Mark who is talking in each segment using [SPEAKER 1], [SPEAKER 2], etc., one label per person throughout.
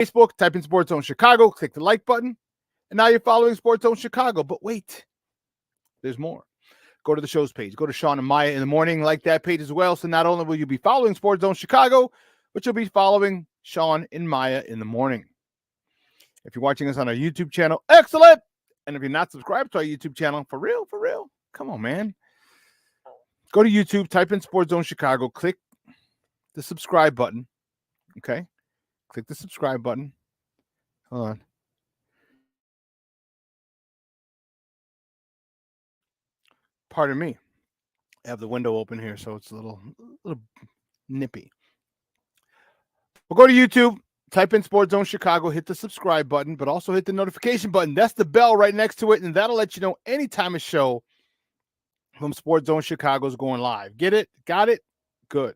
[SPEAKER 1] Facebook, type in Sports Zone Chicago, click the like button, and now you're following Sports Zone Chicago. But wait, there's more. Go to the show's page. Go to Shawn and Maya in the morning, like that page as well. So not only will you be following Sports Zone Chicago, but you'll be following Shawn and Maya in the morning. If you're watching us on our YouTube channel, excellent. And if you're not subscribed to our YouTube channel, for real, come on, man. Go to YouTube, type in Sports Zone Chicago, click the subscribe button. Okay? Click the subscribe button. Hold on. Pardon me. I have the window open here, so it's a little nippy. We'll go to YouTube, type in Sports Zone Chicago, hit the subscribe button, but also hit the notification button. That's the bell right next to it, and that'll let you know anytime a show from Sports Zone Chicago is going live. Get it? Got it? Good.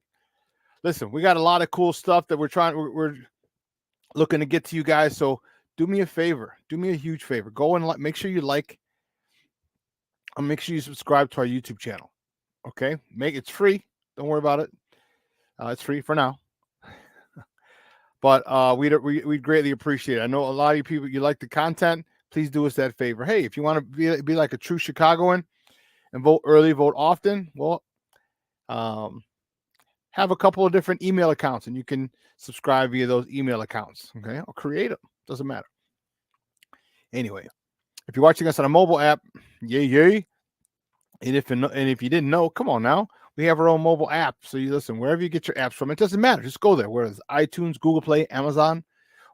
[SPEAKER 1] Listen, we got a lot of cool stuff that we're looking to get to you guys, so do me a favor. Do me a huge favor. Go and make sure you like and make sure you subscribe to our YouTube channel. Okay? It's free. Don't worry about it. It's free for now. But we'd greatly appreciate it. I know a lot of you people, you like the content. Please do us that favor. Hey, if you want to be like a true Chicagoan and vote early, vote often, well, have a couple of different email accounts, and you can subscribe via those email accounts. Okay, or create them. Doesn't matter. Anyway, if you're watching us on a mobile app, yay. And if you didn't know, come on now. We have our own mobile app. So you listen, wherever you get your apps from, it doesn't matter. Just go there. Whether it's iTunes, Google Play, Amazon,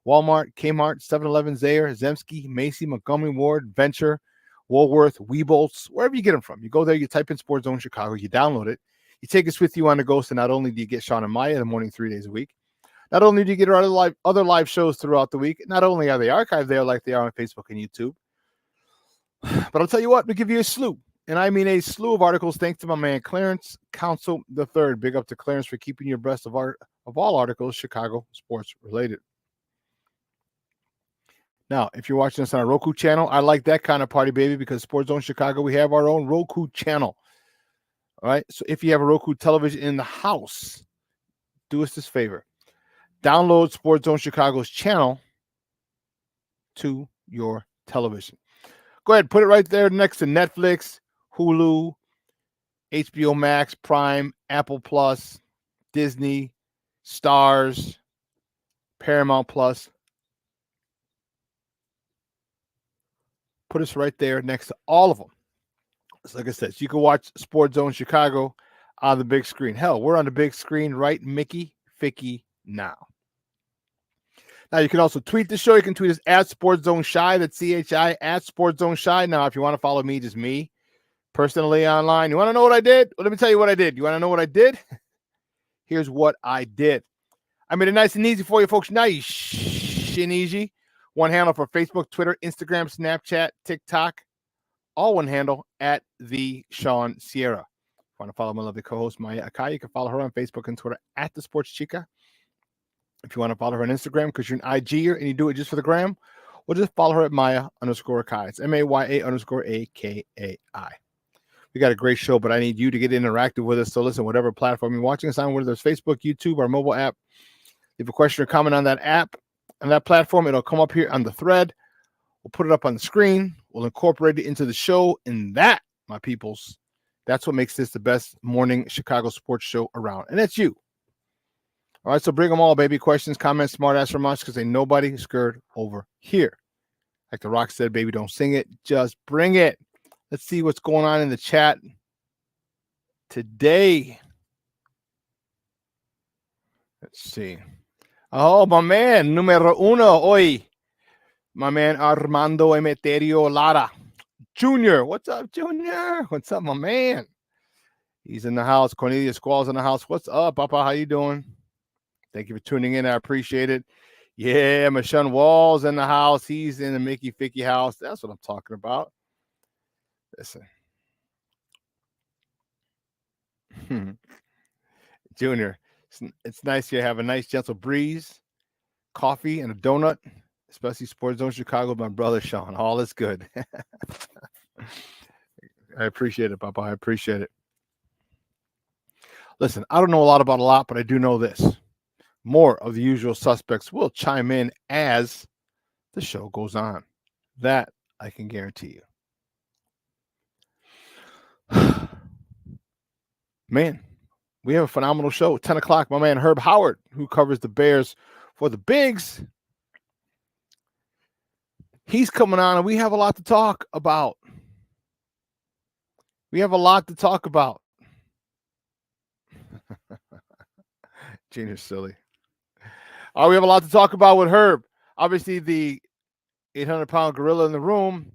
[SPEAKER 1] Walmart, Kmart, 7-Eleven, Zayre, Zemsky, Macy, Montgomery Ward, Venture, Woolworth, Weebolts, wherever you get them from. You go there, you type in Sports Zone Chicago, you download it. You take us with you on the go. So not only do you get Shawn and Maya in the morning 3 days a week, not only do you get our other live shows throughout the week, not only are they archived there like they are on Facebook and YouTube, but I'll tell you what, we give you a slew. And I mean a slew of articles thanks to my man Clarence Council III. Big up to Clarence for keeping you abreast of all articles Chicago sports related. Now, if you're watching us on a Roku channel, I like that kind of party, baby, because Sports Zone Chicago, we have our own Roku channel. All right. So if you have a Roku television in the house, do us this favor. Download Sports Zone Chicago's channel to your television. Go ahead, put it right there next to Netflix, Hulu, HBO Max, Prime, Apple Plus, Disney, Stars, Paramount Plus. Put us right there next to all of them. So like I said, so you can watch Sports Zone Chicago on the big screen. Hell, we're on the big screen right Mickey Ficky now. Now, you can also tweet the show. You can tweet us at Sports Zone Shy. That's CHI at Sports Zone Shy. Now, if you want to follow me, just me, personally online. You want to know what I did? Well, let me tell you what I did. You want to know what I did? Here's what I did. I made it nice and easy for you folks. Nice and easy. One handle for Facebook, Twitter, Instagram, Snapchat, TikTok. All one handle at the Shawn Sierra. If you want to follow my lovely co-host, Maya Akai, you can follow her on Facebook and Twitter at the Sports Chica. If you want to follow her on Instagram because you're an IGer and you do it just for the gram, well, just follow her at Maya_Akai. It's MAYA_AKAI. We got a great show, but I need you to get interactive with us. So listen, whatever platform you're watching us on, whether it's Facebook, YouTube, or mobile app, leave a question or comment on that app, on that platform. It'll come up here on the thread. We'll put it up on the screen. We'll incorporate it into the show. And that, my peoples, that's what makes this the best morning Chicago sports show around. And that's you. All right, so bring them all, baby. Questions, comments, smart-ass remarks, because ain't nobody scared over here. Like The Rock said, baby, don't sing it. Just bring it. Let's see what's going on in the chat today. Let's see. Oh, my man, numero uno hoy. My man Armando Emeterio Lara Jr. What's up, Junior? What's up, my man? He's in the house. Cornelius Squall's in the house. What's up, Papa? How you doing? Thank you for tuning in. I appreciate it. Yeah, Michelle Wall's in the house. He's in the Mickey Ficky house. That's what I'm talking about. Listen. Junior, it's nice you have a nice, gentle breeze, coffee, and a donut, especially Sports Zone Chicago, my brother Shawn. All is good. I appreciate it, Papa. I appreciate it. Listen, I don't know a lot about a lot, but I do know this. More of the usual suspects will chime in as the show goes on. That I can guarantee you. Man, we have a phenomenal show. 10 o'clock, my man Herb Howard, who covers the Bears for the Bigs. He's coming on, and we have a lot to talk about. Gina's silly. We have a lot to talk about with Herb. Obviously, the 800-pound gorilla in the room,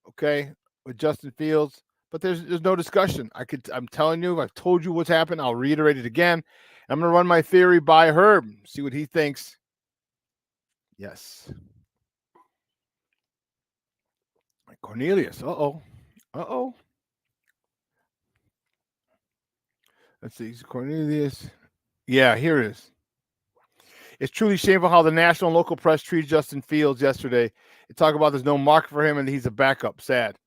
[SPEAKER 1] okay, with Justin Fields. But there's no discussion. I'm telling you, I've told you what's happened. I'll reiterate it again. I'm going to run my theory by Herb, see what he thinks. Yes. Cornelius. Uh-oh. Let's see. Cornelius. Yeah, here it is. It's truly shameful how the national and local press treated Justin Fields yesterday. They talk about there's no market for him and he's a backup. Sad.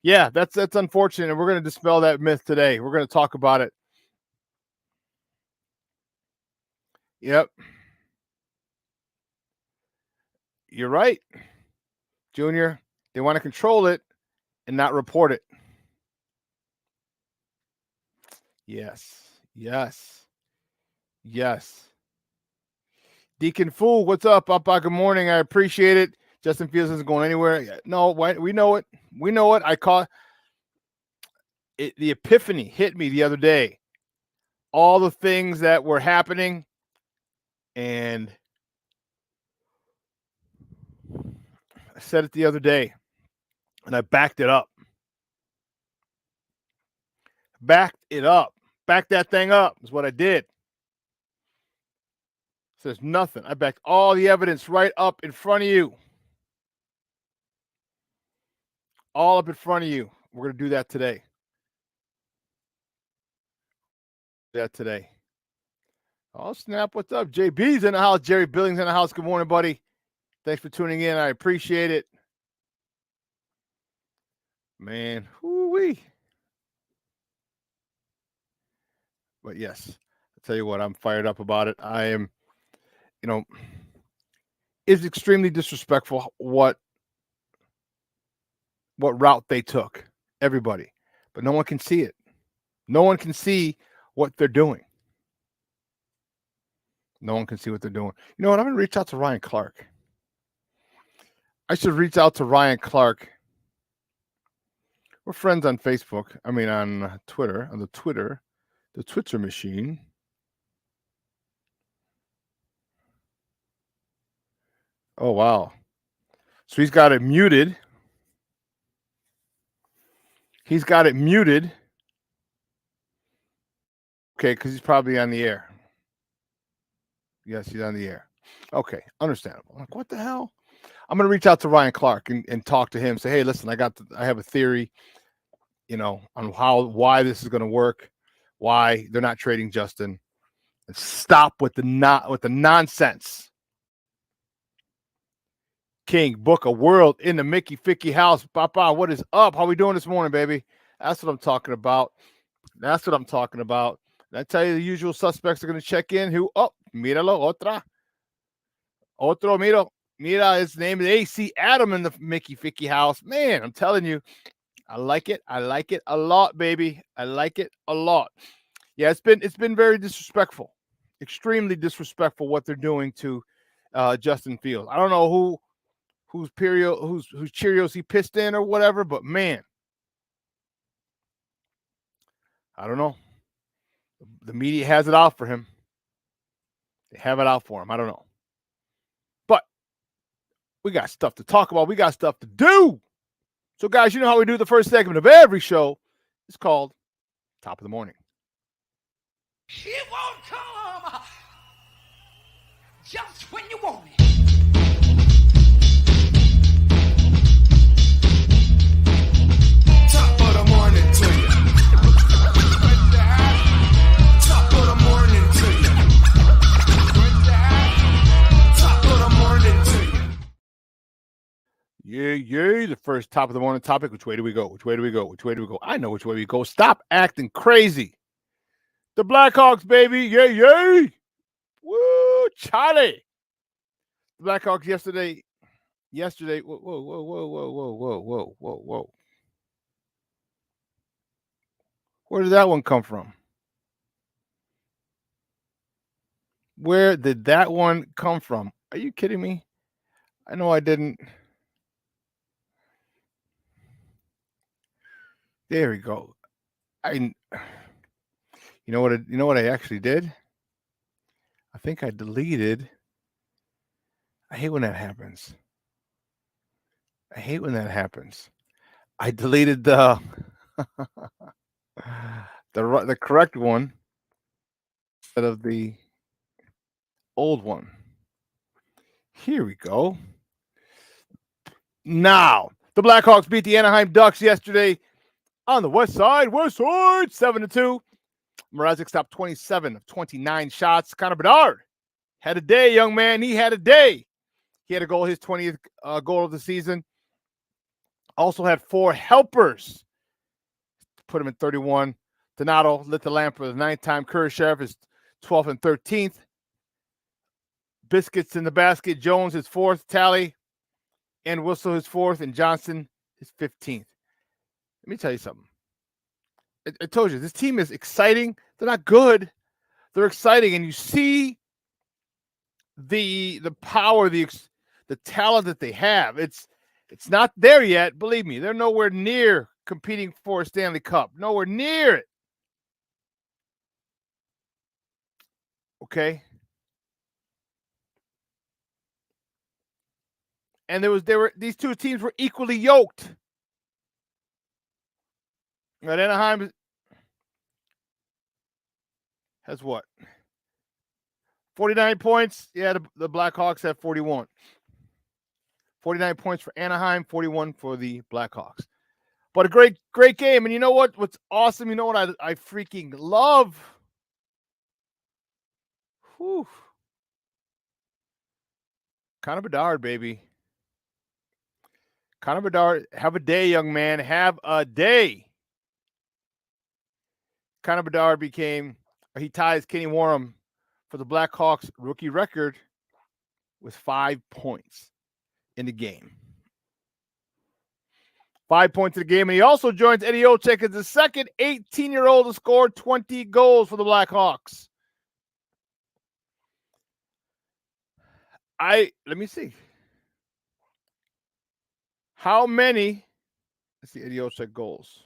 [SPEAKER 1] Yeah, that's unfortunate, and we're going to dispel that myth today. We're going to talk about it. Yep. You're right, Junior. They want to control it and not report it. Yes. Deacon Fool, what's up? Papa, good morning. I appreciate it. Justin Fields isn't going anywhere. No, we know it. I caught it. The epiphany hit me the other day. All the things that were happening, and I said it the other day, and I backed it up. Backed that thing up is what I did. So there's nothing. I backed all the evidence right up in front of you. All up in front of you. We're going to do that today. Oh, snap. What's up? JB's in the house. Jerry Billings in the house. Good morning, buddy. Thanks for tuning in. I appreciate it. Man, whoo-wee. But yes, I'll tell you what, I'm fired up about it. I am, it's extremely disrespectful what route they took, everybody. But no one can see it. No one can see what they're doing. You know what? I'm going to reach out to Ryan Clark. I should reach out to Ryan Clark. We're friends on Facebook. I mean, on Twitter, the Twitter machine. Oh, wow. So he's got it muted. Okay, because he's probably on the air. Yes, he's on the air. Okay, understandable. I'm like, what the hell? I'm going to reach out to Ryan Clark and talk to him. Say, hey, listen, I have a theory, on why this is going to work, why they're not trading Justin. And stop with the nonsense. King, book a world in the Mickey Ficky house. Papa, what is up? How we doing this morning, baby? That's what I'm talking about. And I tell you, the usual suspects are going to check in. Míralo, otro, mira, his name is AC Adam in the Mickey Ficky house. Man, I'm telling you, I like it a lot, baby. I like it a lot. Yeah, it's been very disrespectful, extremely disrespectful what they're doing to Justin Fields. I don't know whose Cheerios he pissed in or whatever, but man, I don't know. The media has it out for him. They have it out for him. I don't know. But we got stuff to talk about. We got stuff to do. So, guys, you know how we do the first segment of every show. It's called Top of the Morning.
[SPEAKER 2] It won't come just when you want it.
[SPEAKER 3] Top of the morning to you. Top of the morning to you. Top of the morning to you.
[SPEAKER 1] Yeah. The first top of the morning topic. Which way do we go? I know which way we go. Stop acting crazy. The Blackhawks, baby. Yay. Woo. Charlie. The Blackhawks yesterday. Whoa. Where did that one come from? Where did that one come from? Are you kidding me? I know I didn't. There we go. You know what I actually did? I think I deleted. I hate when that happens. I deleted the the correct one instead of the old one. Here we go. Now, the Blackhawks beat the Anaheim Ducks yesterday on the West Side, 7-2. Mrazek stopped 27 of 29 shots. Connor Bedard had a day, young man. He had a day. He had a goal, his 20th goal of the season. Also had 4 helpers. Put him in 31. Donato lit the lamp for the 9th time. Kurashev is 12th and 13th. Biscuits in the basket. Jones his 4th tally. And Whistle his 4th. And Johnson his 15th. Let me tell you something. I told you, this team is exciting. They're not good. They're exciting. And you see the power, the talent that they have. It's not there yet. Believe me, they're nowhere near competing for a Stanley Cup. Nowhere near it. Okay. And these two teams were equally yoked. Right, Anaheim has what? 49 points. Yeah, the Blackhawks have 41. 49 points for Anaheim, 41 for the Blackhawks. But a great game. And you know what? What's awesome? You know what I freaking love? Whew. Connor Bedard, baby. Connor Bedard, have a day, young man. Have a day. Connor Bedard he ties Kenny Warham for the Blackhawks rookie record with 5 points in the game. 5 points in the game. And he also joins Eddie Olczyk as the second 18-year-old to score 20 goals for the Blackhawks. Let me see. How many? Let's see, Eddie Olczyk goals.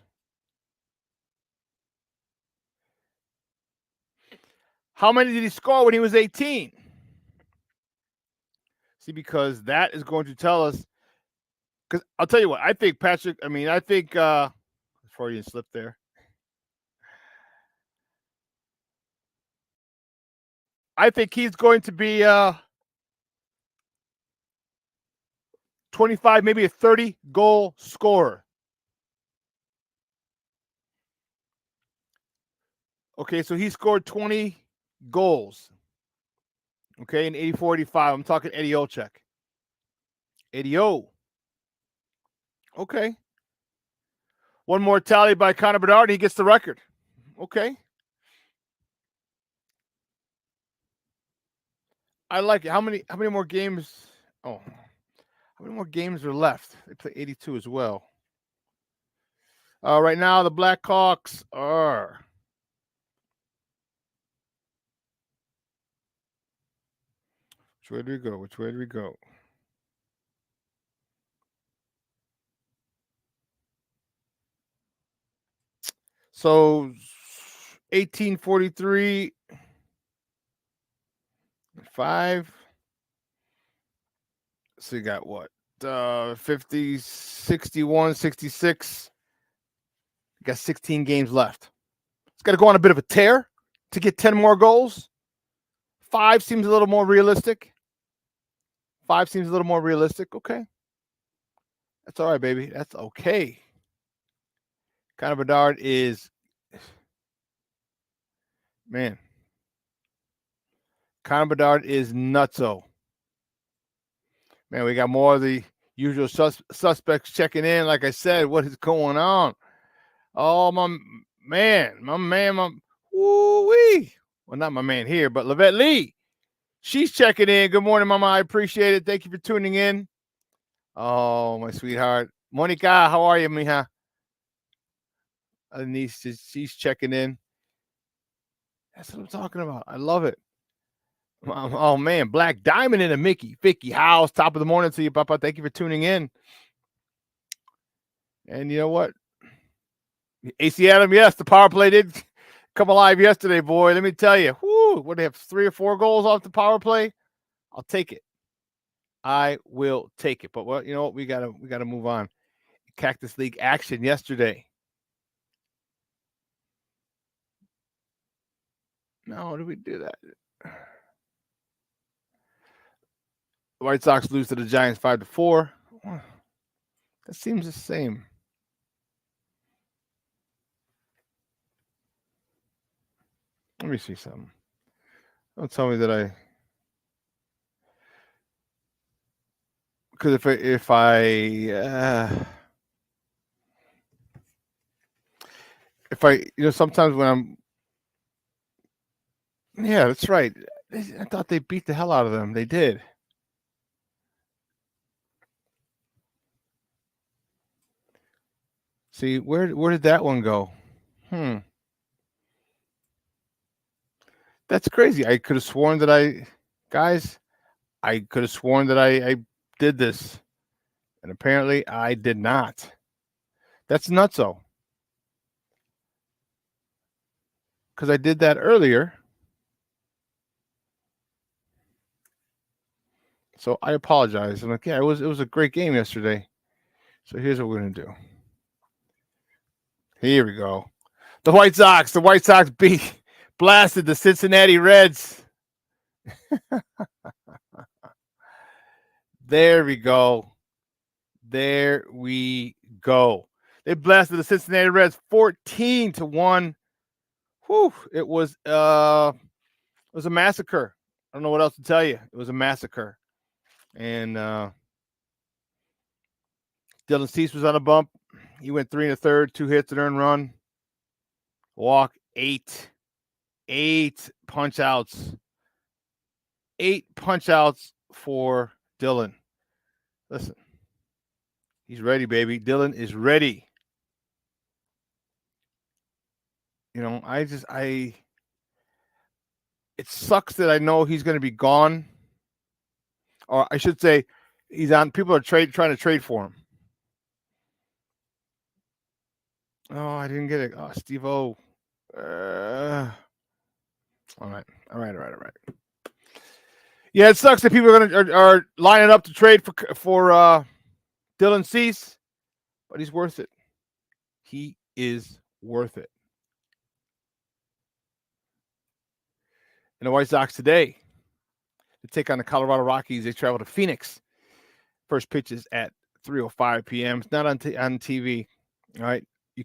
[SPEAKER 1] How many did he score when he was 18? See, because that is going to tell us. Because I'll tell you what, I think Freudian slip there. I think he's going to be 25, maybe a 30-goal scorer. Okay, so he scored 20 goals. Okay, in 84-85. I'm talking Eddie Olczyk. Eddie-O. Okay. One more tally by Connor Bedard, and he gets the record. Okay. I like it. How many more games? Oh, how many more games are left? They play 82 as well. Right now, the Blackhawks are. Which way do we go? So 1843, 5. So you got what? 50, 61, 66. You got 16 games left. It's got to go on a bit of a tear to get 10 more goals. 5 seems a little more realistic. Okay. That's all right, baby. That's okay. Connor Bedard is, man. Connor Bedard is nutso. Man, we got more of the usual suspects checking in. Like I said, what is going on? Oh, my man. Woo-wee. Well, not my man here, but Levette Lee. She's checking in. Good morning, Mama. I appreciate it. Thank you for tuning in. Oh, my sweetheart. Monica, how are you, mija? Niece, she's checking in. That's what I'm talking about. I love it. Oh, man. Black Diamond in a Mickey. Vicky House, top of the morning to you, Papa. Thank you for tuning in. And you know what? AC Adam, yes, the power play did come alive yesterday, boy. Let me tell you. Whoo, what, they have 3 or 4 goals off the power play? I'll take it. I will take it. But well, you know what? We gotta move on. Cactus League action yesterday. No, did we do that? The White Sox lose to the Giants 5-4. That seems the same. Let me see something. Don't tell me that I. Because if sometimes when I'm. Yeah, that's right. I thought they beat the hell out of them. They did. See, where did that one go? That's crazy. I could have sworn that I did this. And apparently I did not. That's nutso. Because I did that earlier. So I apologize. I'm like, yeah, it was a great game yesterday. So here's what we're gonna do. Here we go. The White Sox blasted the Cincinnati Reds. There we go. There we go. They blasted the Cincinnati Reds 14-1. Whew, it was a massacre. I don't know what else to tell you. It was a massacre. And Dylan Cease was on a bump. He went 3 1/3, 2 hits, an earned run. Walk, 8 punch outs. 8 punch outs for Dylan. Listen, he's ready, baby. Dylan is ready. You know, it sucks that I know he's going to be gone. Or I should say, he's on. People are trying to trade for him. Oh, I didn't get it. Oh, Steve-O. All right. Yeah, it sucks that people are lining up to trade for Dylan Cease, but he's worth it. He is worth it. And the White Sox today, to take on the Colorado Rockies, they travel to Phoenix. First pitch is at 3:05 p.m. It's not on TV. All right, you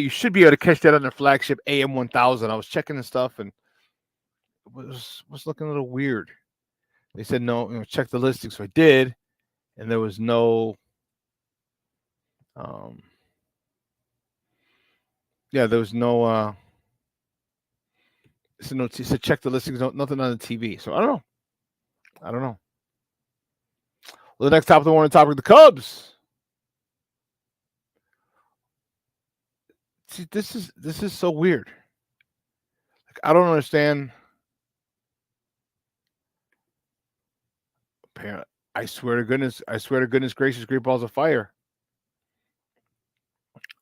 [SPEAKER 1] should be able to catch that on the flagship AM 1000. I was checking the stuff and it was looking a little weird. They said no, check the listing, so I did, and there was no. There was no. So check the listings. Nothing on the TV. So I don't know. Well, the next top of the morning topic: the Cubs. See, this is so weird. Like, I don't understand. Apparently, I swear to goodness gracious, great balls of fire.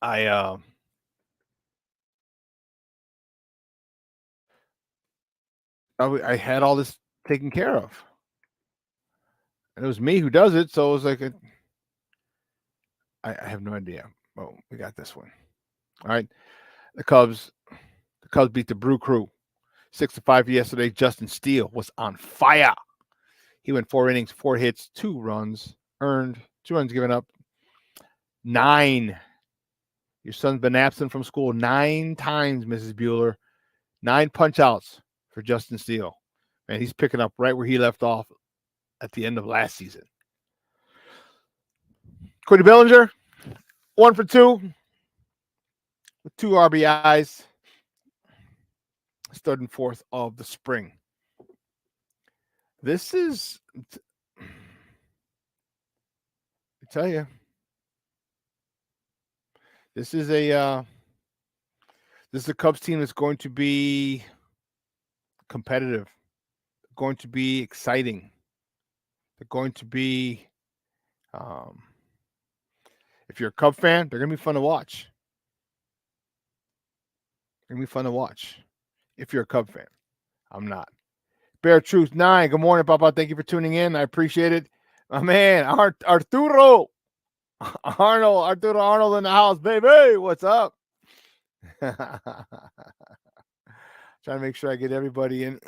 [SPEAKER 1] I had all this taken care of. And it was me who does it, so it was like I have no idea. Oh, we got this one. All right. The Cubs beat the Brew Crew 6-5 yesterday. Justin Steele was on fire. He went 4 innings, 4 hits, 2 runs earned, 2 runs given up. 9. Your son's been absent from school 9 times, Mrs. Bueller. 9 punch outs for Justin Steele. And he's picking up right where he left off at the end of last season. Cody Bellinger, 1 for 2 with 2 RBIs. 3rd and 4th of the spring. This is, I tell you, this is a Cubs team that's going to be competitive, going to be exciting. They're going to be, um, if you're a Cub fan, they're going to be fun to watch. They're going to be fun to watch. If you're a Cub fan, I'm not. Bear Truth 9. Good morning, Papa. Thank you for tuning in. I appreciate it. My man, Arturo Arnold in the house, baby. What's up? Trying to make sure I get everybody in.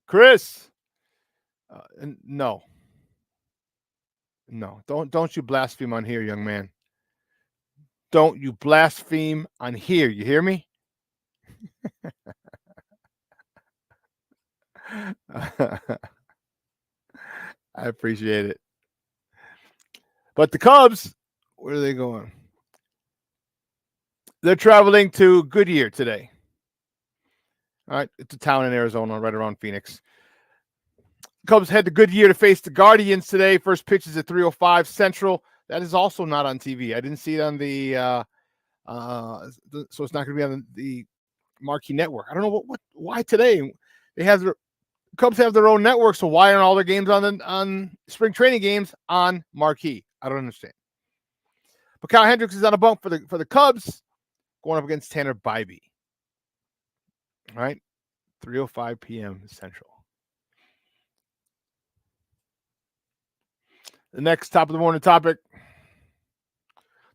[SPEAKER 1] Chris. No, don't you blaspheme on here, young man. Don't you blaspheme on here. You hear me? I appreciate it. But the Cubs, where are they going? They're traveling to Goodyear today. All right, it's a town in Arizona, right around Phoenix. Cubs head to Goodyear to face the Guardians today. First pitch is at 3:05 Central. That is also not on TV. I didn't see it on so it's not going to be on the marquee network. I don't know why today. Cubs have their own network, so why aren't all their games on spring training games on marquee? I don't understand. But Kyle Hendricks is on a bump for the Cubs, going up against Tanner Bybee. All right, 3:05 p.m. Central. The next top of the morning topic: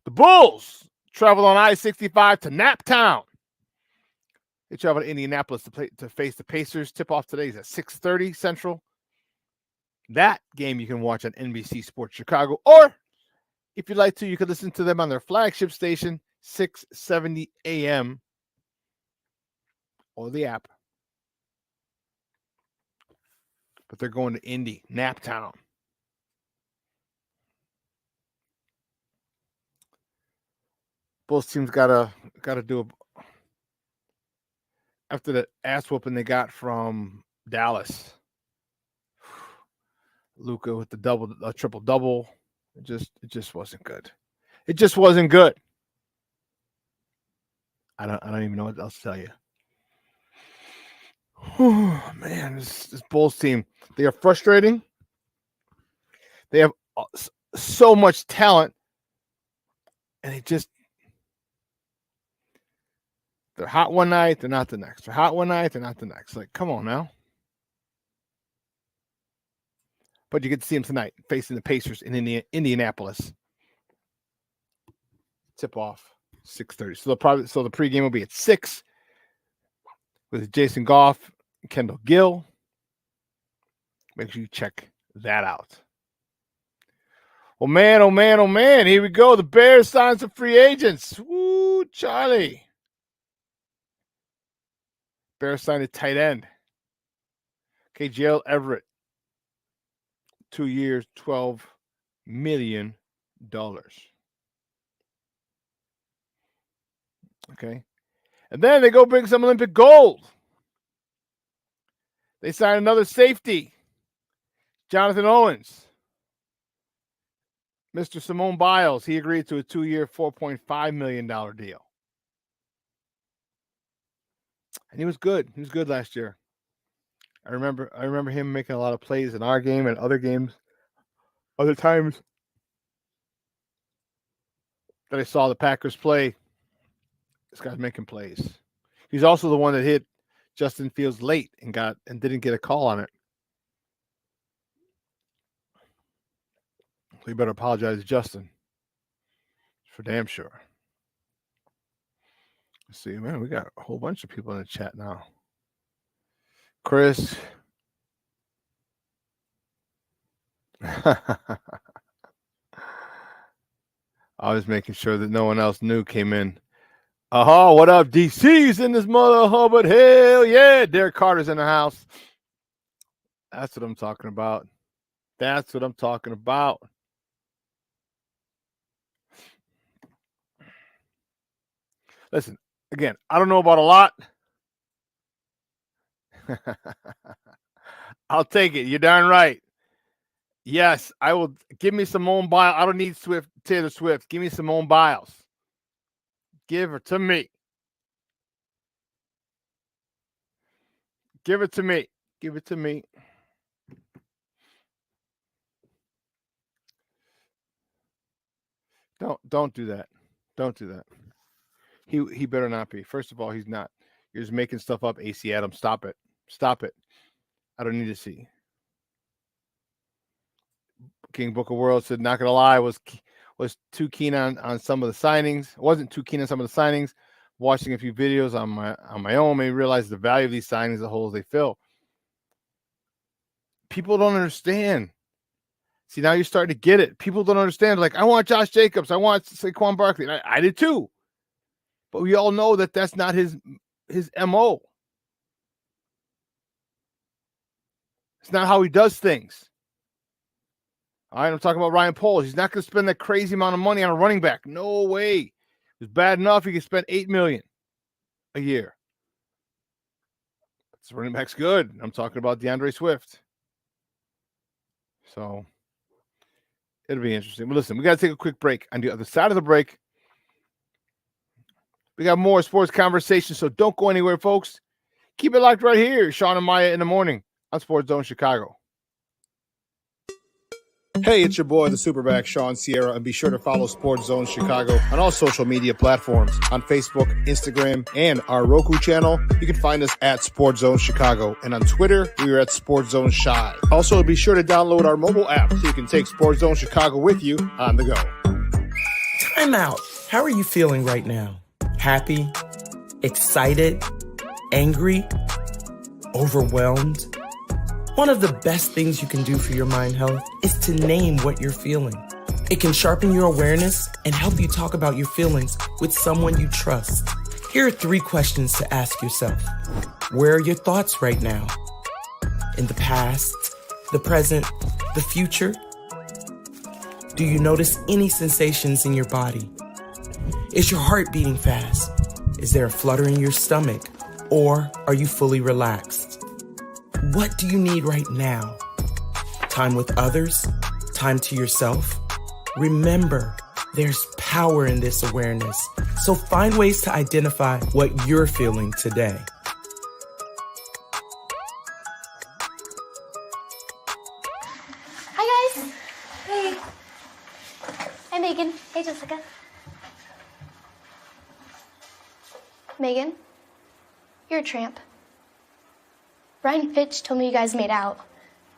[SPEAKER 1] the Bulls travel on I-65 to Naptown. They travel to Indianapolis to face the Pacers. Tip-off today is at 6:30 Central. That game you can watch on NBC Sports Chicago, or if you'd like to, you could listen to them on their flagship station, 670 AM, or the app. But they're going to Indy, Naptown. Both teams gotta do after the ass whooping they got from Dallas. Luka with the triple double. It just wasn't good. It just wasn't good. I don't even know what else to tell you. Oh, man, this Bulls team, they are frustrating. They have so much talent, and they're hot one night, they're not the next. They're hot one night, they're not the next. Like, come on now. But you get to see them tonight facing the Pacers in Indianapolis. Tip off 6:30. So the pregame will be at 6 with Jason Goff and Kendall Gill. Make sure you check that out. Oh man, oh man, oh man. Here we go. The Bears signed some free agents. Woo, Charlie. Bears signed a tight end. KJL Everett. 2 years, $12 million. Okay. And then they go bring some Olympic gold. They sign another safety, Jonathan Owens. Mr. Simone Biles, he agreed to a 2-year, $4.5 million deal. And he was good. He was good last year. I remember him making a lot of plays in our game and other games. Other times that I saw the Packers play, this guy's making plays. He's also the one that hit Justin Fields late and didn't get a call on it. So you better apologize to Justin. For damn sure. Let's see, man, we got a whole bunch of people in the chat now. Chris. I was making sure that no one else new came in. What up? DC's in this mother hubbard. Hell yeah. Derek Carter's in the house. That's what I'm talking about. That's what I'm talking about. Listen, again, I don't know about a lot. I'll take it. You're darn right. Yes, I will. Give me Simone Biles. I don't need Taylor Swift. Give me Simone Biles. Give her to me. Give it to me. Give it to me. Don't do that. Don't do that. He better not be. First of all, he's not. You're just making stuff up, AC Adams. Stop it. Stop it. I don't need to see. King Book of World said, not gonna lie, was too keen on some of the signings. Wasn't too keen on some of the signings. Watching a few videos on my own made me realize the value of these signings, the holes they fill. People don't understand. See, now you're starting to get it. People don't understand. Like, I want Josh Jacobs. I want Saquon Barkley. I did too. But we all know that that's not his MO. It's not how he does things. All right, I'm talking about Ryan Poles. He's not going to spend that crazy amount of money on a running back. No way. It's bad enough he can spend $8 million a year. This running back's good. I'm talking about DeAndre Swift. So it'll be interesting. But listen, we got to take a quick break. On the other side of the break, we got more sports conversation. So don't go anywhere, folks. Keep it locked right here. Shawn and Maya in the morning on Sports Zone Chicago. Hey, it's your boy, the SuperBack, Shawn Sierra, and be sure to follow Sports Zone Chicago on all social media platforms, on Facebook, Instagram, and our Roku channel. You can find us at Sports Zone Chicago, and on Twitter, we are at Sports Zone Shy. Also, be sure to download our mobile app so you can take Sports Zone Chicago with you on the go.
[SPEAKER 4] Time out. How are you feeling right now? Happy? Excited? Angry? Overwhelmed? One of the best things you can do for your mind health is to name what you're feeling. It can sharpen your awareness and help you talk about your feelings with someone you trust. Here are 3 questions to ask yourself. Where are your thoughts right now? In the past, the present, the future? Do you notice any sensations in your body? Is your heart beating fast? Is there a flutter in your stomach? Or are you fully relaxed? What do you need right now? Time with others? Time to yourself? Remember, there's power in this awareness. So find ways to identify what you're feeling today.
[SPEAKER 5] Hi, guys. Hey. Hi, Megan. Hey, Jessica. Megan, you're a tramp. Brian Fitch told me you guys made out.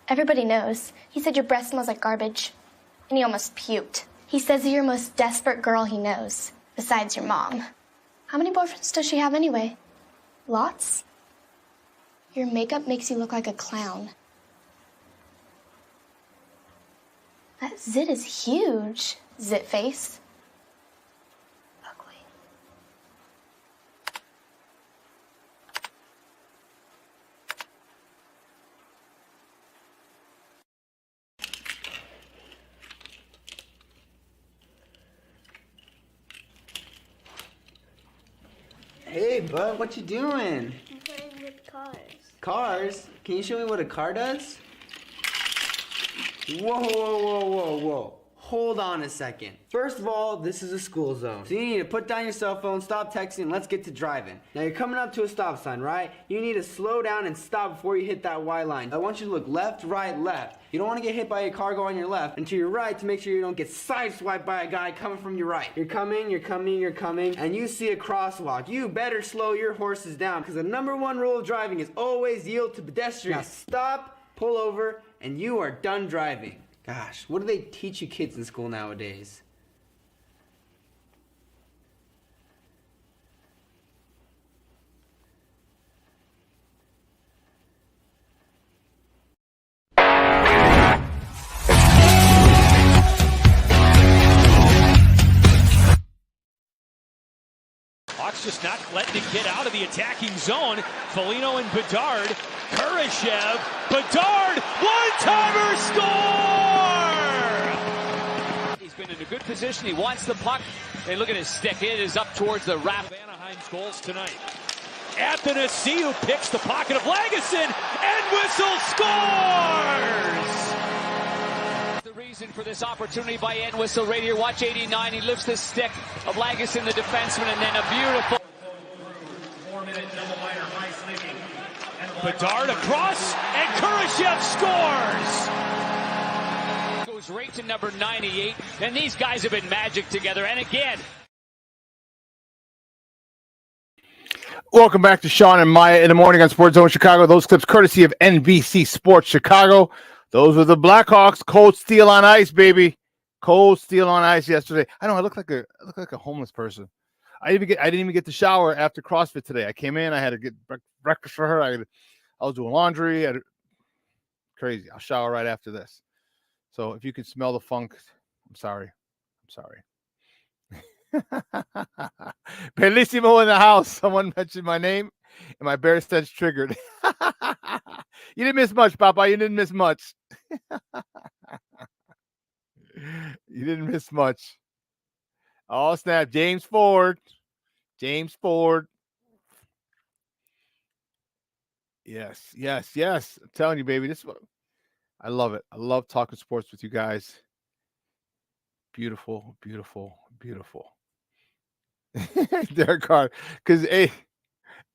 [SPEAKER 5] Everybody knows. He said your breath smells like garbage. And he almost puked. He says you're the most desperate girl he knows, besides your mom. How many boyfriends does she have anyway? Lots? Your makeup makes you look like a clown. That zit is huge, zit face. Ugly.
[SPEAKER 6] Hey, bud, what you doing?
[SPEAKER 5] I'm playing with cars.
[SPEAKER 6] Cars? Can you show me what a car does? Whoa, whoa, whoa, whoa, whoa. Hold on a second. First of all, this is a school zone. So you need to put down your cell phone, stop texting, and let's get to driving. Now you're coming up to a stop sign, right? You need to slow down and stop before you hit that Y line. I want you to look left, right, left. You don't want to get hit by a car going on your left, and to your right to make sure you don't get sideswiped by a guy coming from your right. You're coming, and you see a crosswalk. You better slow your horses down, because the #1 rule of driving is always yield to pedestrians. Now stop, pull over, and you are done driving. Gosh, what do they teach you kids in school nowadays?
[SPEAKER 7] Hawks just not letting it get out of the attacking zone. Foligno and Bedard. Kurashev. Bedard. One-timer score! He's been in a good position. He wants the puck. They look at his stick. It is up towards the wrap. Anaheim's goals tonight. Athanasiou picks the pocket of Lagesson, and Whistle scores! The reason for this opportunity by Entwistle right here. Watch 89. He lifts the stick of Lagesson, the defenseman, and then a beautiful
[SPEAKER 8] 4-minute double minor by Sneaking.
[SPEAKER 7] Bedard across, and Kurashev scores! Goes right to number 98, and these guys have been magic together. And again,
[SPEAKER 1] Welcome back to Shawn and Maya in the morning on Sports Zone Chicago. Those clips courtesy of NBC Sports Chicago. Those were the Blackhawks. Cold steel on ice, baby. Cold steel on ice yesterday. I know I look like a homeless person. I didn't even get to shower after CrossFit today. I came in. I had to get breakfast for her. I was doing laundry. Crazy. I'll shower right after this. So if you can smell the funk, I'm sorry. Bellissimo in the house. Someone mentioned my name, and my bear sense triggered. You didn't miss much, Papa. You didn't miss much. You didn't miss much. Oh, snap. James Ford. Yes. I'm telling you, baby. This is what I love it. I love talking sports with you guys. Beautiful. Derek Carr, because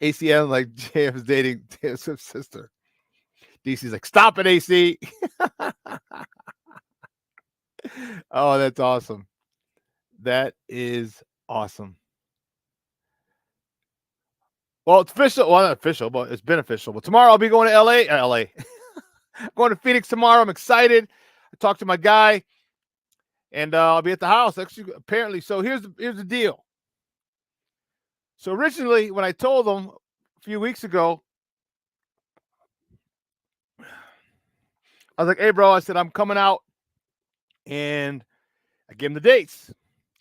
[SPEAKER 1] ACM like JF's dating JF's sister. DC's like, stop it, AC. Oh, that's awesome. That is awesome. Well, it's official. Well, not official, but it's been official. But tomorrow I'll be going to LA. Going to Phoenix tomorrow. I'm excited. I talked to my guy, and I'll be at the house. Actually, apparently. So here's the deal. So originally, when I told them a few weeks ago, I was like, hey, bro, I said, I'm coming out. And I gave him the dates.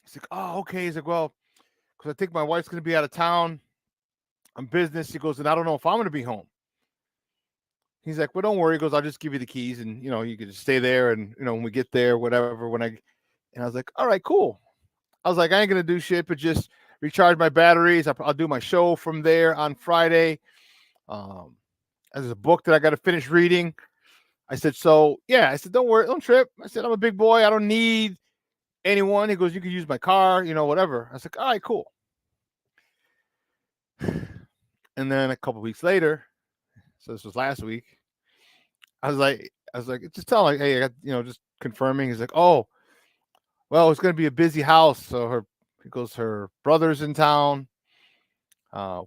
[SPEAKER 1] He's like, oh, okay. He's like, well, because I think my wife's going to be out of town on business. He goes, and I don't know if I'm going to be home. He's like, well, don't worry. He goes, I'll just give you the keys, and, you can just stay there. And, when we get there, whatever, and I was like, all right, cool. I was like, I ain't going to do shit, but just recharge my batteries. I'll do my show from there on Friday. There's a book that I got to finish reading. I said, so, yeah. I said, don't worry. Don't trip. I said, I'm a big boy. I don't need anyone. He goes, you can use my car, whatever. I was like, all right, cool. And then a couple weeks later, so this was last week, I was like, just tell him, like, hey, I got, just confirming. He's like, oh, well, it's going to be a busy house. So her brother's in town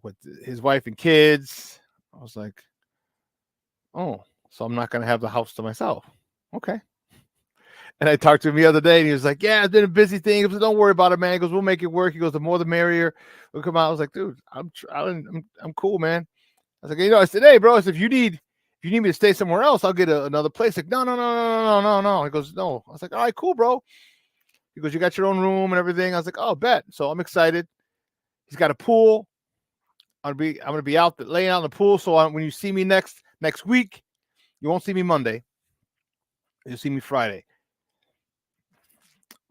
[SPEAKER 1] with his wife and kids. I was like, oh, so I'm not going to have the house to myself. Okay. And I talked to him the other day, and he was like, yeah, it's been a busy thing. He goes, don't worry about it, man. He goes, we'll make it work. He goes, the more the merrier. We'll come out. I was like, dude, I'm cool, man. I was like, I said, hey, bro, if you need me to stay somewhere else, I'll get another place. Like, no. He goes, no. I was like, all right, cool, bro. He goes, you got your own room and everything. I was like, oh, bet. So I'm excited. He's got a pool. I'm gonna be out laying out in the pool. So when you see me next week, you won't see me Monday. You'll see me Friday.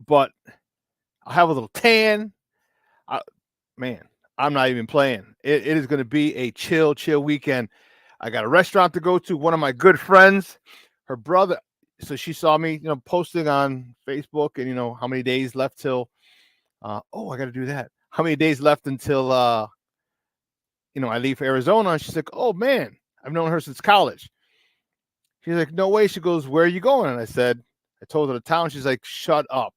[SPEAKER 1] But I'll have a little tan. Man, I'm not even playing. It is going to be a chill weekend. I got a restaurant to go to. One of my good friends, her brother. So she saw me, posting on Facebook, and how many days left till. I got to do that. How many days left until I leave for Arizona? And she's like, oh man, I've known her since college. She's like, no way. She goes, where are you going? And I told her the town. She's like, shut up.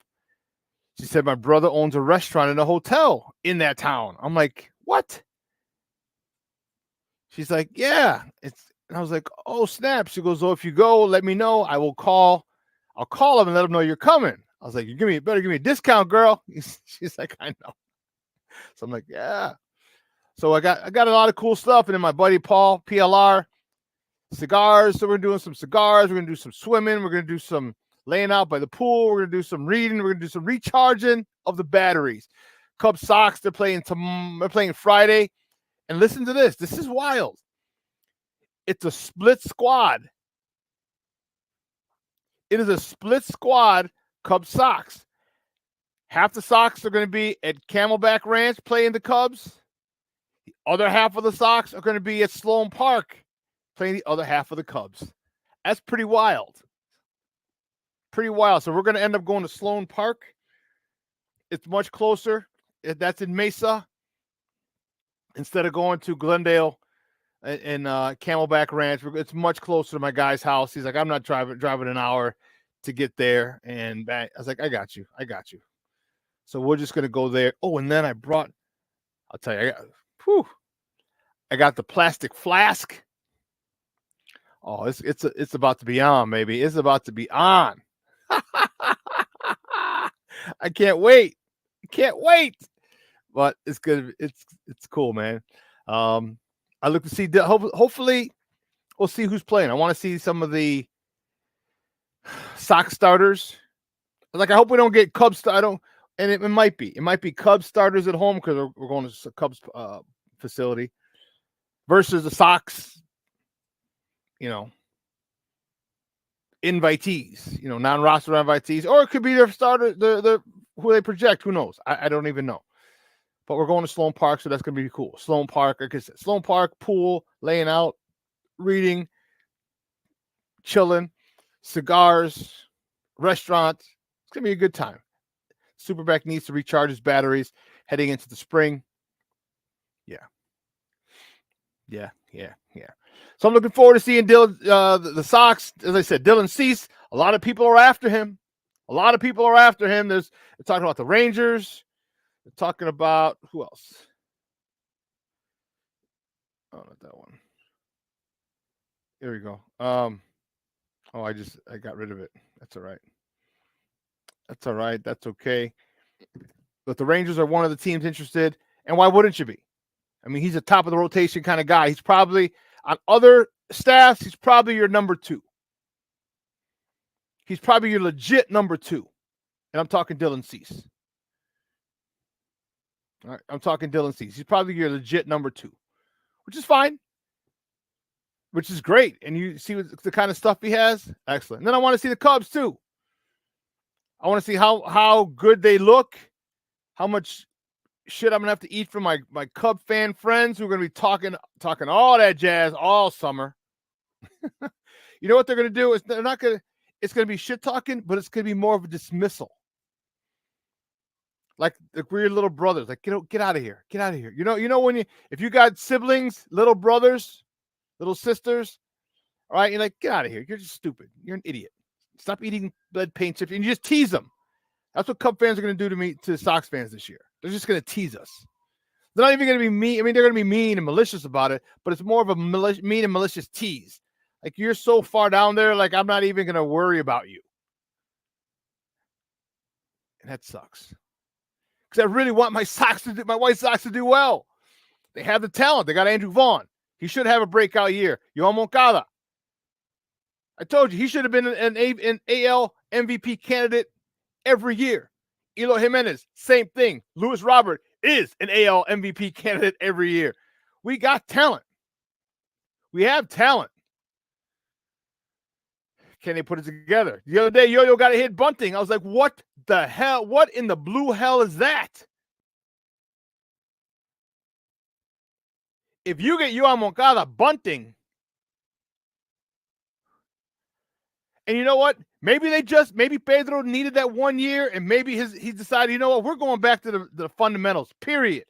[SPEAKER 1] She said, my brother owns a restaurant and a hotel in that town. I'm like, what? She's like, yeah. And I was like, oh, snap. She goes, oh, if you go, let me know. I'll call them and let them know you're coming. I was like, you better give me a discount, girl. She's like, I know. So I'm like, yeah. So I got a lot of cool stuff. And then my buddy Paul, PLR, cigars. So we're doing some cigars. We're going to do some swimming. We're going to do some laying out by the pool. We're going to do some reading. We're going to do some recharging of the batteries. Cubs Sox, they're playing Friday. And listen to this. This is wild. It's a split squad. It is a split squad, Cubs Sox. Half the Sox are going to be at Camelback Ranch playing the Cubs. The other half of the Sox are going to be at Sloan Park playing the other half of the Cubs. That's pretty wild. Pretty wild. So we're going to end up going to Sloan Park. It's much closer. That's in Mesa. Instead of going to Glendale and Camelback Ranch, it's much closer to my guy's house. He's like, I'm not driving an hour to get there and back. I was like, I got you. So we're just going to go there. Oh, and then I'll tell you, I got the plastic flask. Oh, it's about to be on, baby. It's about to be on. I can't wait. But it's good. It's cool, man. I look to see. Hopefully, we'll see who's playing. I want to see some of the Sox starters. Like, I hope we don't get Cubs. And it might be. It might be Cubs starters at home because we're going to Cubs facility versus the Sox. Invitees. Non-roster invitees, or it could be their starter. The who they project. Who knows? I don't even know. But we're going to Sloan Park, so that's going to be cool. Sloan Park, like I said, Sloan Park, pool, laying out, reading, chilling, cigars, restaurants. It's going to be a good time. SuperBack needs to recharge his batteries heading into the spring. Yeah. So I'm looking forward to seeing Dylan, the Sox. As I said, Dylan Cease. A lot of people are after him. They're talking about the Rangers. They're talking about who else? Oh, not that one. Here we go. I got rid of it. That's all right. That's okay. But the Rangers are one of the teams interested. And why wouldn't you be? I mean, he's a top of the rotation kind of guy. He's probably on other staffs, he's probably your number 2. He's probably your legit number 2. And I'm talking Dylan Cease. All right, I'm talking Dylan Cease. He's probably your legit number 2, which is fine, which is great. And you see the kind of stuff he has? Excellent. And then I want to see the Cubs too. I want to see how good they look, how much shit I'm going to have to eat from my Cub fan friends who are going to be talking all that jazz all summer. You know what they're going to do? It's going to be shit talking, but it's going to be more of a dismissal. Like the weird little brothers, like, get out of here. You know, if you got siblings, little brothers, little sisters, all right, you're like, get out of here. You're just stupid. You're an idiot. Stop eating lead paint chips. And you just tease them. That's what Cub fans are going to do to Sox fans this year. They're just going to tease us. They're not even going to be mean. I mean, they're going to be mean and malicious about it, but it's more of a mean and malicious tease. Like, you're so far down there, like, I'm not even going to worry about you. And that sucks. Because I really want my White Sox to do well. They have the talent. They got Andrew Vaughn. He should have a breakout year. Yohan Moncada. I told you, he should have been an AL MVP candidate every year. Eloy Jimenez, same thing. Luis Robert is an AL MVP candidate every year. We got talent. We have talent. Can they put it together? The other day, Yo-Yo got a hit bunting. I was like, what the hell? What in the blue hell is that? If you get Yohan Moncada bunting, and you know what? Maybe Pedro needed that 1 year, and maybe he decided, you know what? We're going back to the fundamentals, period.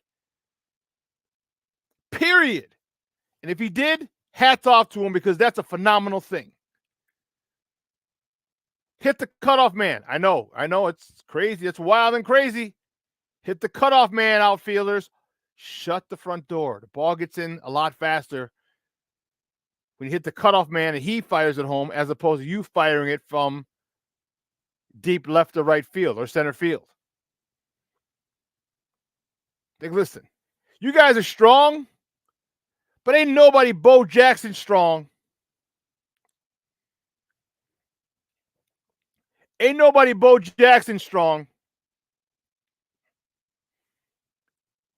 [SPEAKER 1] And if he did, hats off to him, because that's a phenomenal thing. Hit the cutoff man. I know, it's crazy. It's wild and crazy. Hit the cutoff man, outfielders. Shut the front door. The ball gets in a lot faster when you hit the cutoff man and he fires it home, as opposed to you firing it from deep left or right field or center field. Like, listen, you guys are strong, but ain't nobody Bo Jackson strong. Ain't nobody Bo Jackson strong.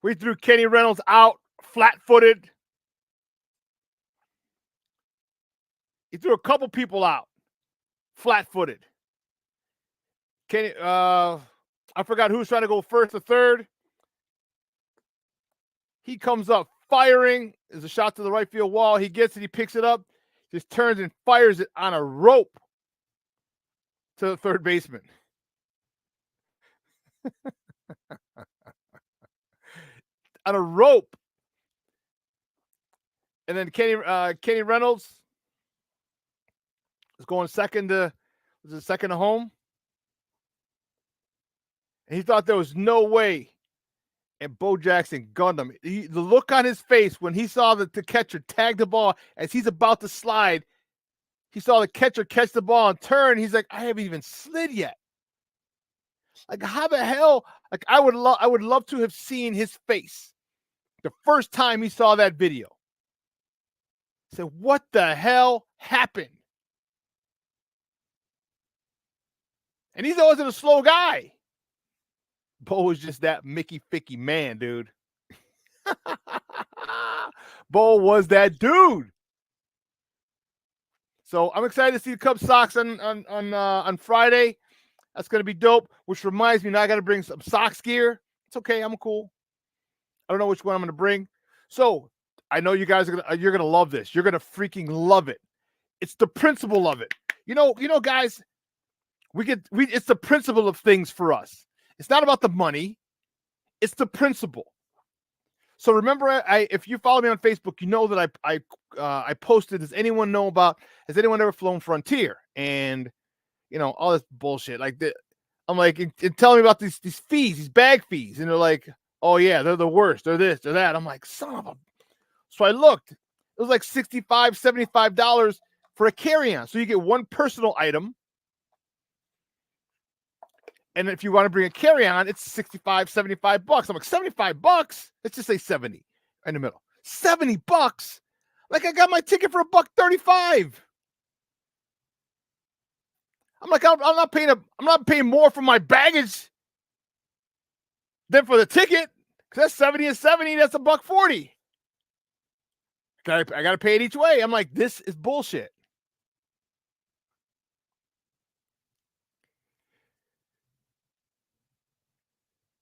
[SPEAKER 1] We threw Kenny Reynolds out flat-footed. He threw a couple people out flat-footed. Kenny, I forgot who was trying to go first or third. He comes up firing. There's a shot to the right field wall. He gets it. He picks it up. Just turns and fires it on a rope to the third baseman. On a rope. And then Kenny Reynolds is going second to home. And he thought there was no way. And Bo Jackson gunned him. The look on his face when he saw the catcher tag the ball as he's about to slide, he saw the catcher catch the ball and turn. He's like, I haven't even slid yet. Like, how the hell? Like, I would love to have seen his face the first time he saw that video. He said, what the hell happened? And he's always a slow guy. Bo was just that Mickey Ficky man, dude. Bo was that dude. So I'm excited to see the Cubs Sox on Friday. That's gonna be dope. Which reminds me, now I got to bring some Sox gear. It's okay, I'm cool. I don't know which one I'm gonna bring. So I know you guys you're gonna love this. You're gonna freaking love it. It's the principle of it. You know, guys. It's the principle of things for us. It's not about the money. It's the principle. So remember, if you follow me on Facebook, you know that I posted. Has anyone ever flown Frontier? And all this bullshit. Like I'm like, tell me about these fees, these bag fees, and they're like, oh yeah, they're the worst. They're this, they're that. I'm like, son of a. So I looked. It was like $65, $75 for a carry-on. So you get one personal item. And if you want to bring a carry-on, it's $65, $75. I'm like, $75? Let's just say 70 in the middle. $70? Like, I got my ticket for $135. I'm like, I'm not paying more for my baggage than for the ticket. Because that's 70 and 70, that's $140. I gotta pay it each way. I'm like, this is bullshit.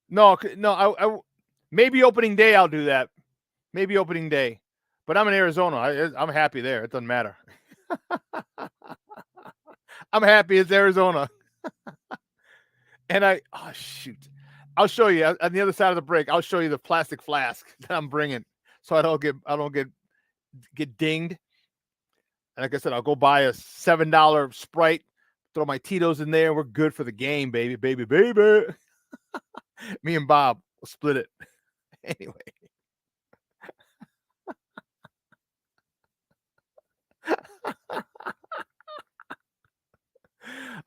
[SPEAKER 1] No, I maybe opening day I'll do that. Maybe opening day. But I'm in Arizona. I'm happy there. It doesn't matter. I'm happy it's Arizona. And oh shoot. I'll show you on the other side of the break. I'll show you the plastic flask that I'm bringing so I don't get dinged. And like I said, I'll go buy a $7 Sprite, throw my Tito's in there. We're good for the game, baby. Me and Bob will split it. Anyway.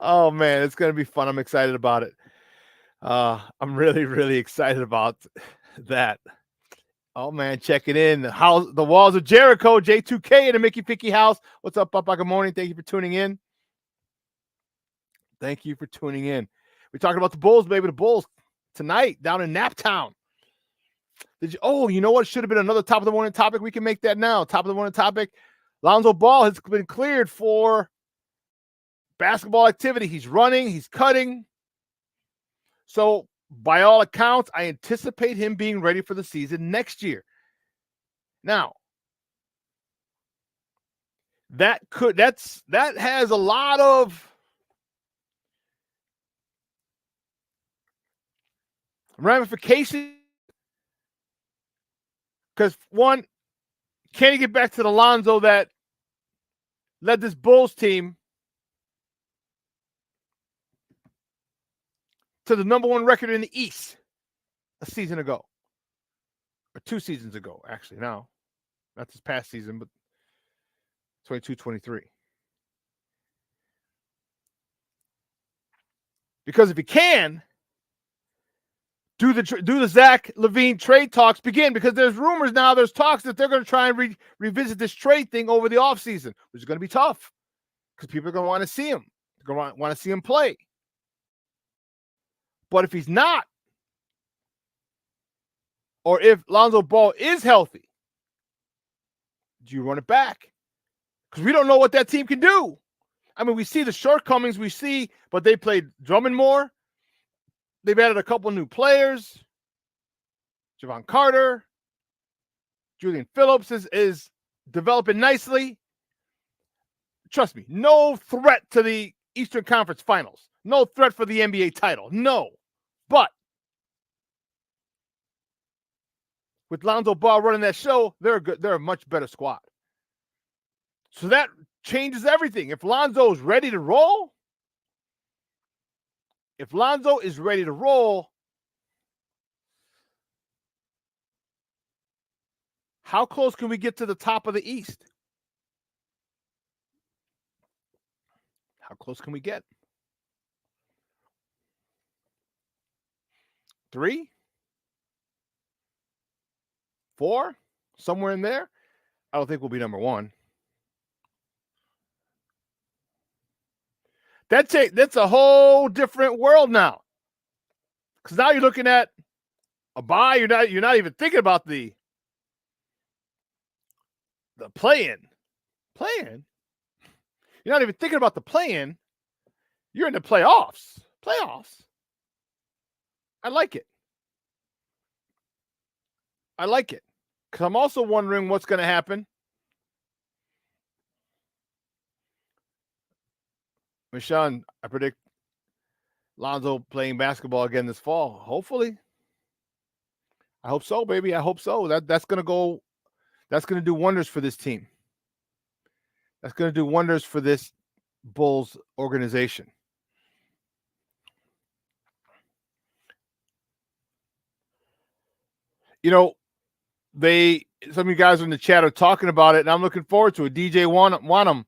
[SPEAKER 1] Oh, man, it's going to be fun. I'm excited about it. I'm really, really excited about that. Oh, man, checking in. The Walls of Jericho, J2K in the Mickey Picky house. What's up, Papa? Good morning. Thank you for tuning in. Thank you for tuning in. We're talking about the Bulls, baby. The Bulls tonight down in Naptown. You know what? Should have been another top of the morning topic. We can make that now. Top of the morning topic. Lonzo Ball has been cleared for basketball activity. He's running. He's cutting. So by all accounts, I anticipate him being ready for the season next year. Now, that has a lot of ramifications. Because one, can he get back to the Lonzo that led this Bulls team to the number one record in the East a season ago? Or 2 seasons ago, actually. Now, not this past season, but 22-23. Because if he can, do the Zach LaVine trade talks begin? Because there's rumors now, there's talks that they're going to try and revisit this trade thing over the offseason, which is going to be tough because people are going to want to see him. They're going to want to see him play. But if he's not, or if Lonzo Ball is healthy, do you run it back? Because we don't know what that team can do. I mean, we see the shortcomings but they played Drummond more. They've added a couple new players. Javon Carter, Julian Phillips is developing nicely. Trust me, no threat to the Eastern Conference Finals. No threat for the NBA title. No. But with Lonzo Ball running that show, they're a much better squad. So that changes everything. If Lonzo is ready to roll, how close can we get to the top of the East? How close can we get? 3? 4? Somewhere in there? I don't think we'll be number 1. That's a whole different world now. Because now you're looking at a bye. You're not even thinking about the play-in. Play-in? You're not even thinking about the play-in. You're in the playoffs. Playoffs. I like it. Because I'm also wondering what's going to happen. Shawn, I predict Lonzo playing basketball again this fall. Hopefully. I hope so, baby. I hope so. That's going to do wonders for this team. That's going to do wonders for this Bulls organization. You know, some of you guys in the chat are talking about it, and I'm looking forward to it. DJ Wanham.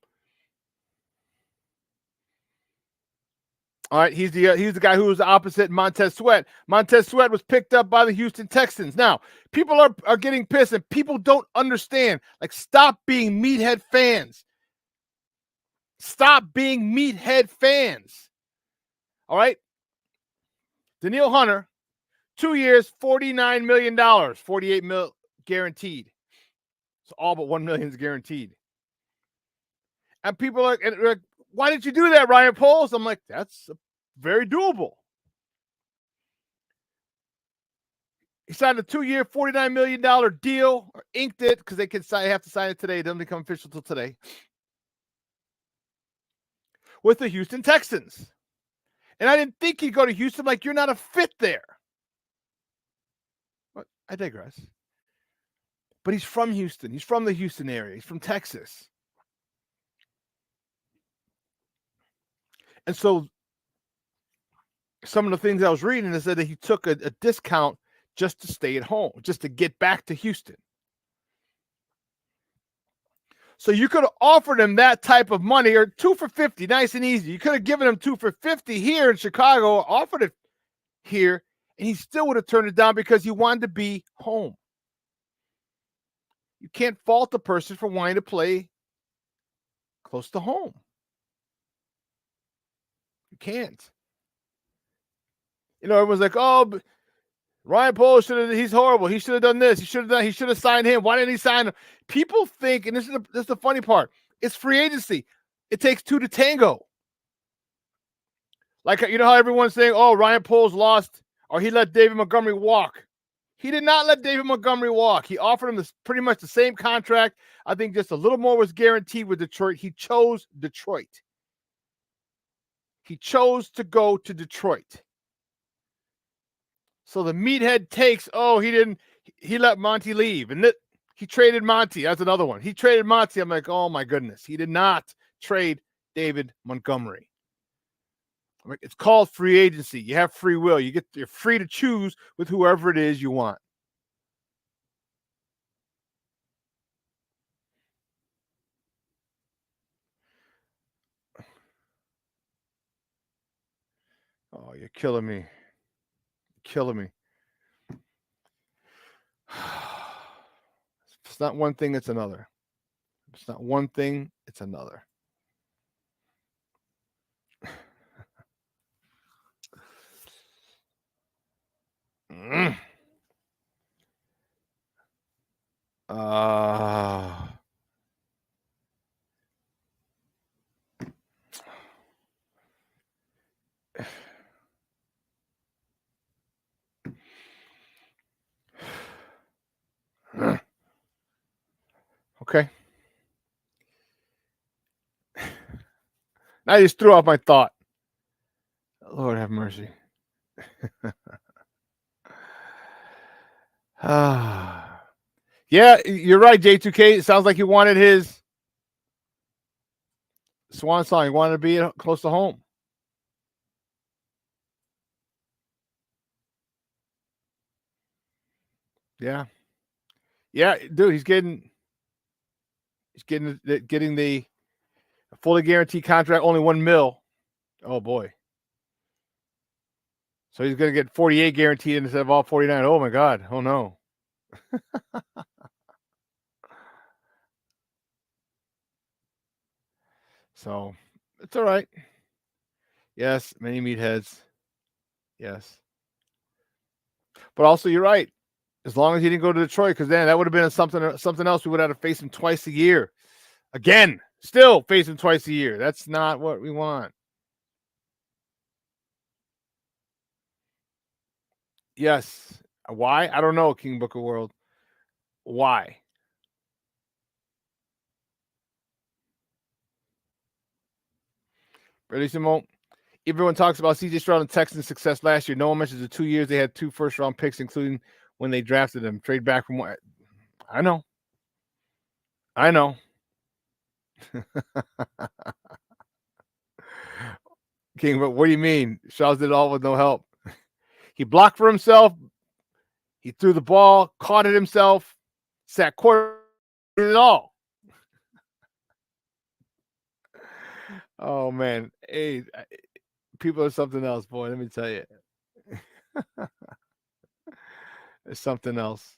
[SPEAKER 1] All right, he's the guy who was opposite Montez Sweat. Montez Sweat was picked up by the Houston Texans. Now, people are getting pissed, and people don't understand. Like, stop being meathead fans. Stop being meathead fans. All right? Daniil Hunter, 2 years, $49 million, $48 million guaranteed. So all but $1 million is guaranteed. And people are like, why did you do that, Ryan Poles? I'm like, that's very doable. He signed a 2-year, $49 million deal, or inked it, because they have to sign it today. It doesn't become official till today. With the Houston Texans. And I didn't think he'd go to Houston. Like, you're not a fit there. But I digress. But he's from Houston. He's from the Houston area. He's from Texas. And so some of the things I was reading is that he took a discount just to stay at home, just to get back to Houston. So you could have offered him that type of money, or 2 for $50, nice and easy. You could have given him 2 for $50 here in Chicago, offered it here, and he still would have turned it down because he wanted to be home. You can't fault a person for wanting to play close to home. You can't. You know, everyone's like, oh, but Ryan Poles he's horrible. He should have done this. He should have signed him. Why didn't he sign him? People think, and this is the funny part, it's free agency. It takes 2 to tango. Like, you know how everyone's saying, oh, Ryan Poles lost, or he let David Montgomery walk. He did not let David Montgomery walk. He offered him pretty much the same contract. I think just a little more was guaranteed with Detroit. He chose Detroit. He chose to go to Detroit. So the meathead takes, he let Monty leave. And he traded Monty. That's another one. He traded Monty. I'm like, oh my goodness. He did not trade David Montgomery. I'm like, it's called free agency. You have free will. You're free to choose with whoever it is you want. Oh, you're killing me. Killing me. It's not one thing, it's another. It's not one thing, it's another. I just threw out my thought. Lord have mercy. Yeah, you're right, J2K. It sounds like he wanted his swan song. He wanted to be close to home. Yeah. Yeah, dude, he's getting the fully guaranteed contract, only $1 million. Oh boy. So he's going to get 48 guaranteed instead of all 49. Oh my God. Oh no. So it's all right. Yes, many meatheads. Yes. But also, you're right. As long as he didn't go to Detroit, because then that would have been something else. We would have to face him twice a year. Again, still face him twice a year. That's not what we want. Yes. Why? I don't know, King Booker World. Why? Bellissimo. Everyone talks about CJ Stroud and Texans' success last year. No one mentions the 2 years they had 2 first-round picks, including when they drafted them. Trade back from what? I know. King, but what do you mean? Stroud did it all with no help. He blocked for himself. He threw the ball, caught it himself, sat quarter, did it all. Oh man, hey, people are something else, boy. Let me tell you, it's something else.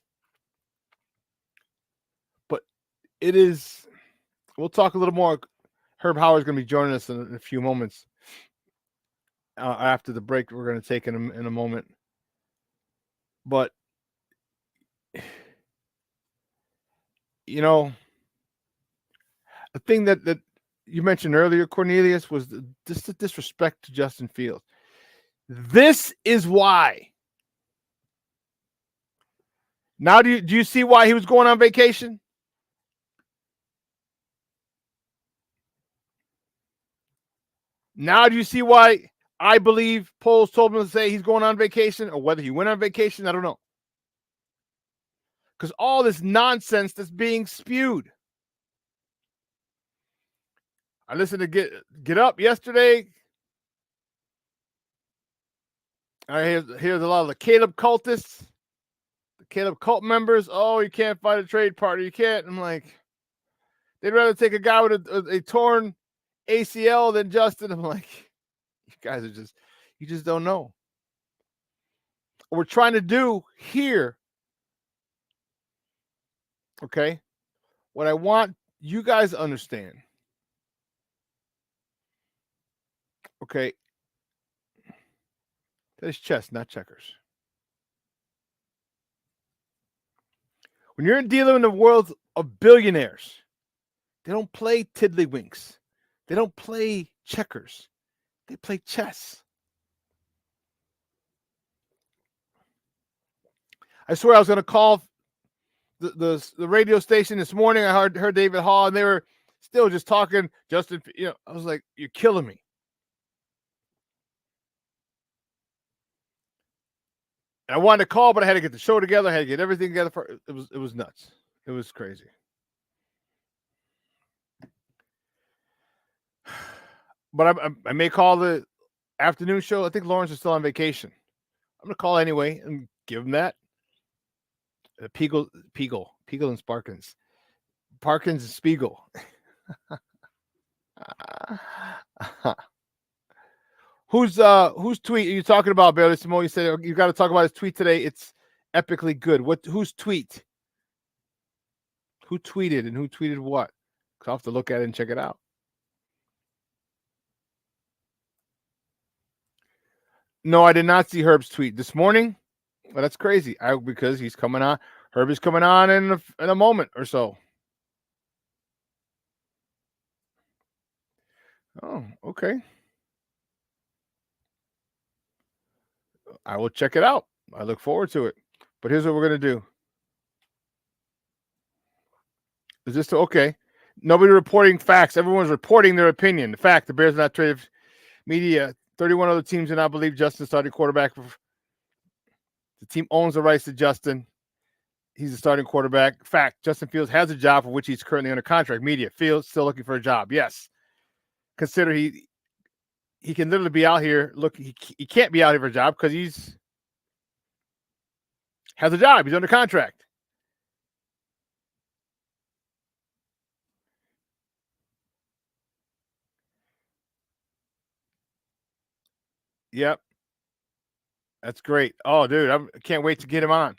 [SPEAKER 1] But it is. We'll talk a little more. Herb Howard's going to be joining us in a few moments after the break we're going to take in a moment. But you know, the thing that you mentioned earlier, Cornelius, was just the disrespect to Justin Fields. This is why. Now, do you see why he was going on vacation? Now, do you see why I believe polls told him to say he's going on vacation, or whether he went on vacation? I don't know. Because all this nonsense that's being spewed. I listened to Get Up yesterday. I hear a lot of the Caleb cultists, the Caleb cult members. Oh, you can't find a trade partner. You can't. I'm like, they'd rather take a guy with a torn ACL than Justin. I'm like, you guys are you just don't know. What we're trying to do here, okay, what I want you guys to understand, okay, that is chess, not checkers. When you're dealing in the world of billionaires, they don't play tiddlywinks. They don't play checkers. They play chess. I swear I was going to call the radio station this morning. I heard David Hall, and they were still just talking. Justin, I was like, you're killing me. And I wanted to call, but I had to get the show together. I had to get everything together. It was nuts. It was crazy. But I may call the afternoon show. I think Lawrence is still on vacation. I'm going to call anyway and give him that. Peagle and Sparkins. Parkins and Spiegel. Whose tweet are you talking about, Barely Simone? You said you got to talk about his tweet today. It's epically good. Whose tweet? Who tweeted and who tweeted what? I'll have to look at it and check it out. No, I did not see Herb's tweet this morning. Well, that's crazy. Because he's coming on. Herb is coming on in a moment or so. Oh, okay. I will check it out. I look forward to it. But here's what we're going to do. Is this okay? Nobody reporting facts. Everyone's reporting their opinion. The fact, the Bears are not traded. Media, 31 other teams do not believe Justin starting quarterback. The team owns the rights to Justin. He's a starting quarterback. Fact, Justin Fields has a job for which he's currently under contract. Media, Fields still looking for a job. Yes. Consider he can literally be out here. Look, he can't be out here for a job because he's has a job. He's under contract. Yep. That's great. Oh, dude, I can't wait to get him on.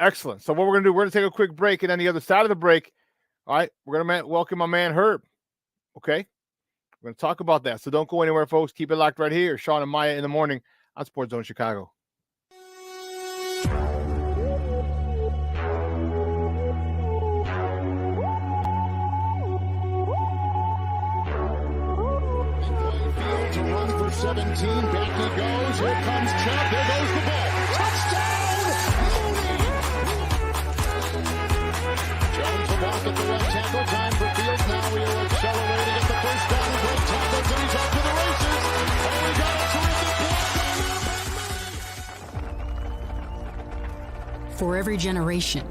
[SPEAKER 1] Excellent. So what we're going to do, we're going to take a quick break, and on the other side of the break, all right, we're going to welcome my man Herb. Okay? We're going to talk about that. So don't go anywhere, folks. Keep it locked right here. Shawn and Maya in the morning on Sports Zone Chicago.
[SPEAKER 9] To run for 17, back he goes, here comes Chubb, there goes the ball, touchdown, Mooney! Jones will walk at the right tackle, time for Fields, now he'll accelerate to get the first down, great tackles, and he's off to the races, oh, we got a terrific block.
[SPEAKER 10] For every generation,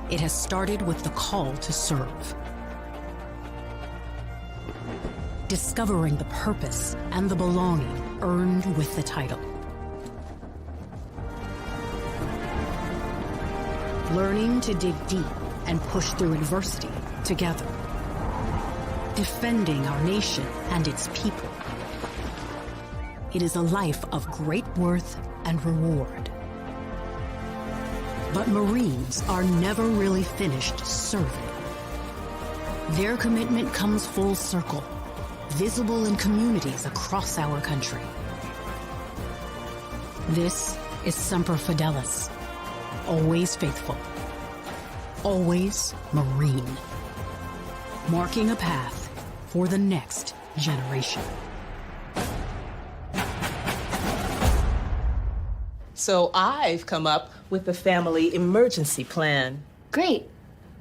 [SPEAKER 10] it has started with the call to serve. Discovering the purpose and the belonging earned with the title. Learning to dig deep and push through adversity together. Defending our nation and its people. It is a life of great worth and reward. But Marines are never really finished serving. Their commitment comes full circle, visible in communities across our country. This is Semper Fidelis, always faithful, always Marine, marking a path for the next generation.
[SPEAKER 11] So I've come up with a family emergency plan.
[SPEAKER 5] Great.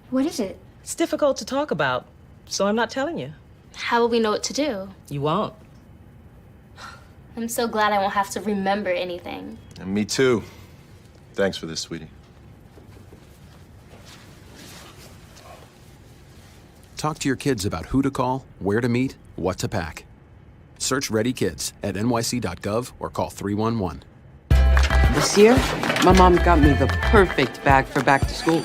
[SPEAKER 5] What is it?
[SPEAKER 11] It's difficult to talk about, so I'm not telling you.
[SPEAKER 5] How will we know what to do?
[SPEAKER 11] You won't.
[SPEAKER 5] I'm so glad I won't have to remember anything.
[SPEAKER 12] And me too. Thanks for this, sweetie.
[SPEAKER 13] Talk to your kids about who to call, where to meet, what to pack. Search Ready Kids at nyc.gov or call 311.
[SPEAKER 14] This year, my mom got me the perfect bag for back to school.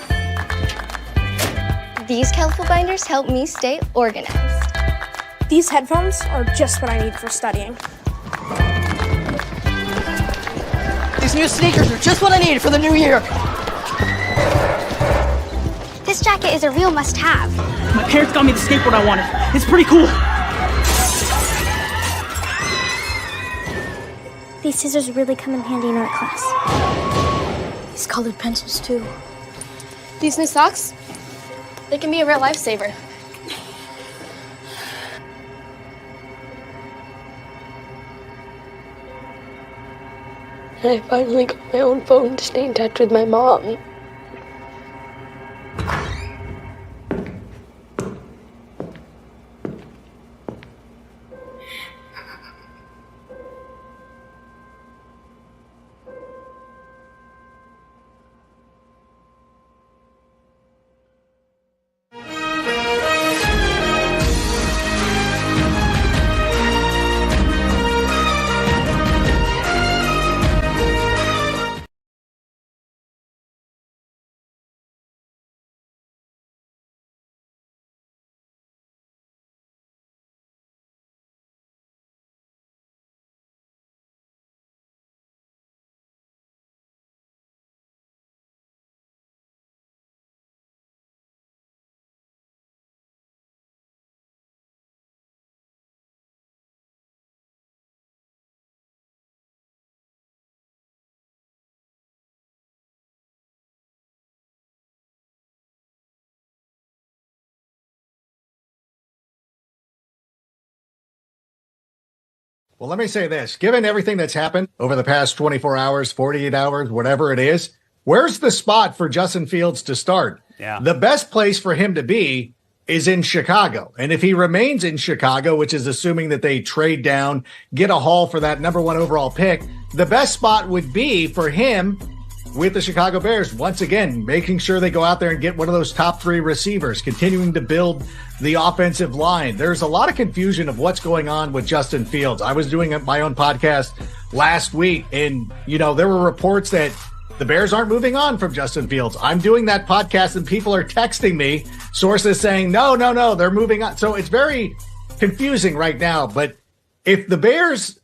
[SPEAKER 5] These colorful binders help me stay organized.
[SPEAKER 15] These headphones are just what I need for studying.
[SPEAKER 16] These new sneakers are just what I need for the new year.
[SPEAKER 5] This jacket is a real must-have.
[SPEAKER 16] My parents got me the skateboard I wanted. It's pretty cool.
[SPEAKER 15] These scissors really come in handy in art class. These colored pencils, too.
[SPEAKER 5] These new socks, they can be a real lifesaver.
[SPEAKER 15] I finally got my own phone to stay in touch with my mom.
[SPEAKER 17] Well, let me say this. Given everything that's happened over the past 24 hours, 48 hours, whatever it is, where's the spot for Justin Fields to start?
[SPEAKER 18] Yeah.
[SPEAKER 17] The best place for him to be is in Chicago. And if he remains in Chicago, which is assuming that they trade down, get a haul for that number 1 overall pick, the best spot would be for him with the Chicago Bears, once again, making sure they go out there and get one of those top 3 receivers, continuing to build the offensive line. There's a lot of confusion of what's going on with Justin Fields. I was doing my own podcast last week, and, there were reports that the Bears aren't moving on from Justin Fields. I'm doing that podcast, and people are texting me, sources saying, no, they're moving on. So it's very confusing right now. But if the Bears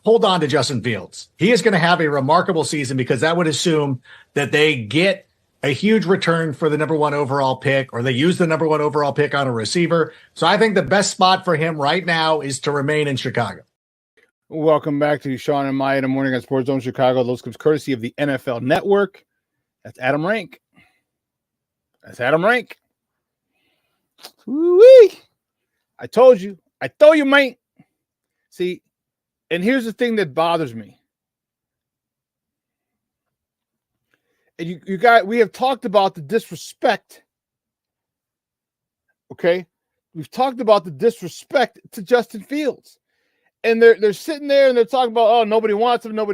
[SPEAKER 17] hold on to Justin Fields, he is going to have a remarkable season, because that would assume that they get a huge return for the number 1 overall pick, or they use the number 1 overall pick on a receiver. So I think the best spot for him right now is to remain in Chicago.
[SPEAKER 1] Welcome back to Shawn and Maya in the morning on Sports Zone Chicago. Those comes courtesy of the NFL Network. That's Adam Rank. Woo-wee. I told you, mate. See, and here's the thing that bothers me. And you guys, we have talked about the disrespect. Okay? We've talked about the disrespect to Justin Fields. And they're sitting there and they're talking about, oh, nobody wants him, blah,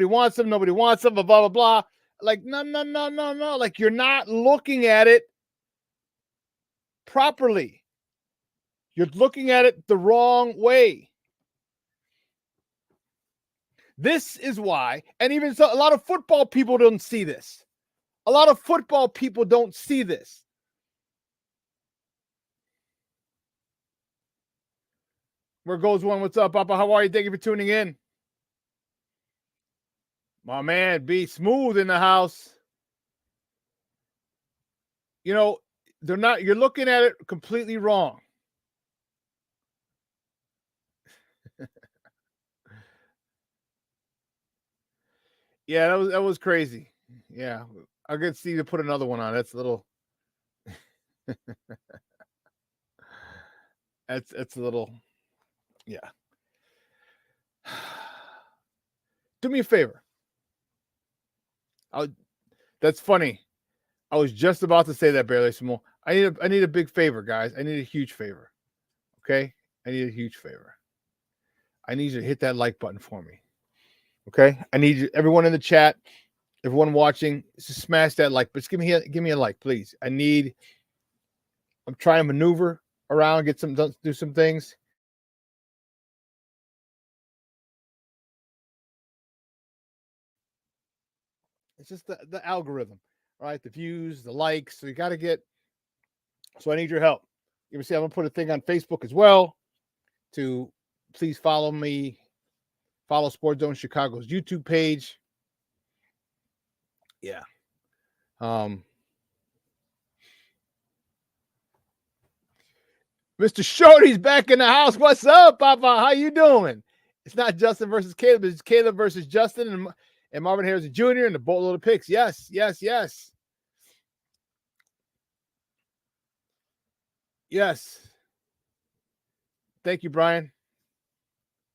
[SPEAKER 1] blah, blah, blah. Like, no. Like, you're not looking at it properly. You're looking at it the wrong way. This is why, and even so, a lot of football people don't see this. Where goes one? What's up, Papa? How are you? Thank you for tuning in. My man, be smooth in the house. You're looking at it completely wrong. Yeah, that was crazy. Yeah. I'll get Steve to put another one on. That's a little that's a little. Yeah. Do me a favor. That's funny. I was just about to say that, Barely Small. I need a big favor, guys. I need a huge favor. Okay? I need a huge favor. I need you to hit that like button for me. Okay? I need you, everyone in the chat, everyone watching, just smash that like. But just give me a like, please. I'm trying to maneuver around, do some things. It's just the algorithm, right? The views, the likes. So you got to get. So I need your help. You see, I'm gonna put a thing on Facebook as well. To please follow me. Follow Sports Zone Chicago's YouTube page. Yeah. Mr. Shorty's back in the house. What's up, Papa? How you doing? It's not Justin versus Caleb. It's Caleb versus Justin and Marvin Harrison Jr. and the boatload of picks. Yes. Yes. Thank you, Brian.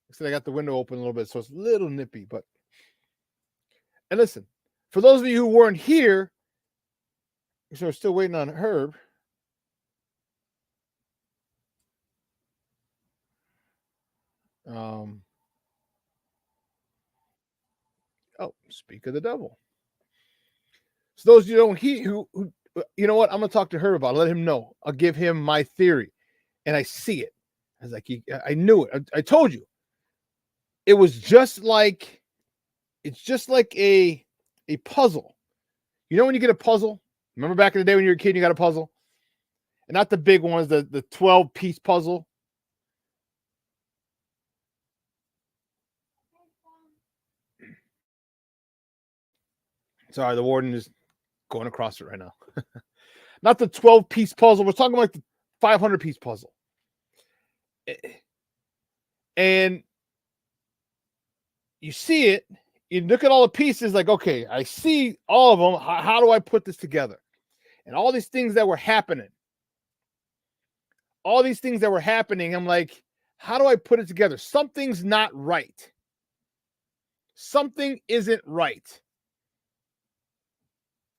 [SPEAKER 1] I said I got the window open a little bit, so it's a little nippy. But and listen, for those of you who weren't here, so we're still waiting on Herb. Speak of the devil. So those of you who you know what? I'm gonna talk to Herb about it. Let him know. I'll give him my theory, and I see it. I was like, I knew it. I told you. It was just like a puzzle. You know when you get a puzzle? Remember back in the day when you were a kid and you got a puzzle? And not the big ones, the 12-piece puzzle. Sorry, the warden is going across it right now. Not the 12-piece puzzle. We're talking like the 500-piece puzzle. And you see it, you look at all the pieces like, okay, I see all of them. How do I put this together? And all these things that were happening. I'm like, how do I put it together? Something's not right. Something isn't right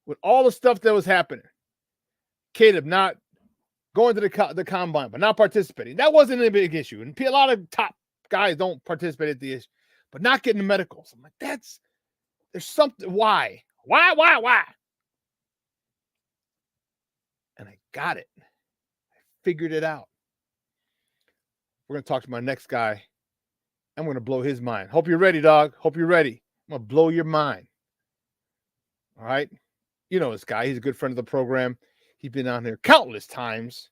[SPEAKER 1] with all the stuff that was happening. Caleb not going to the combine, but not participating. That wasn't a big issue. And a lot of top guys don't participate at the issue, but not getting the medicals. I'm like, there's something. Why? And I got it. I figured it out. We're going to talk to my next guy. I'm going to blow his mind. Hope you're ready, dog. Hope you're ready. I'm going to blow your mind. All right. You know this guy. He's a good friend of the program. He's been on here countless times.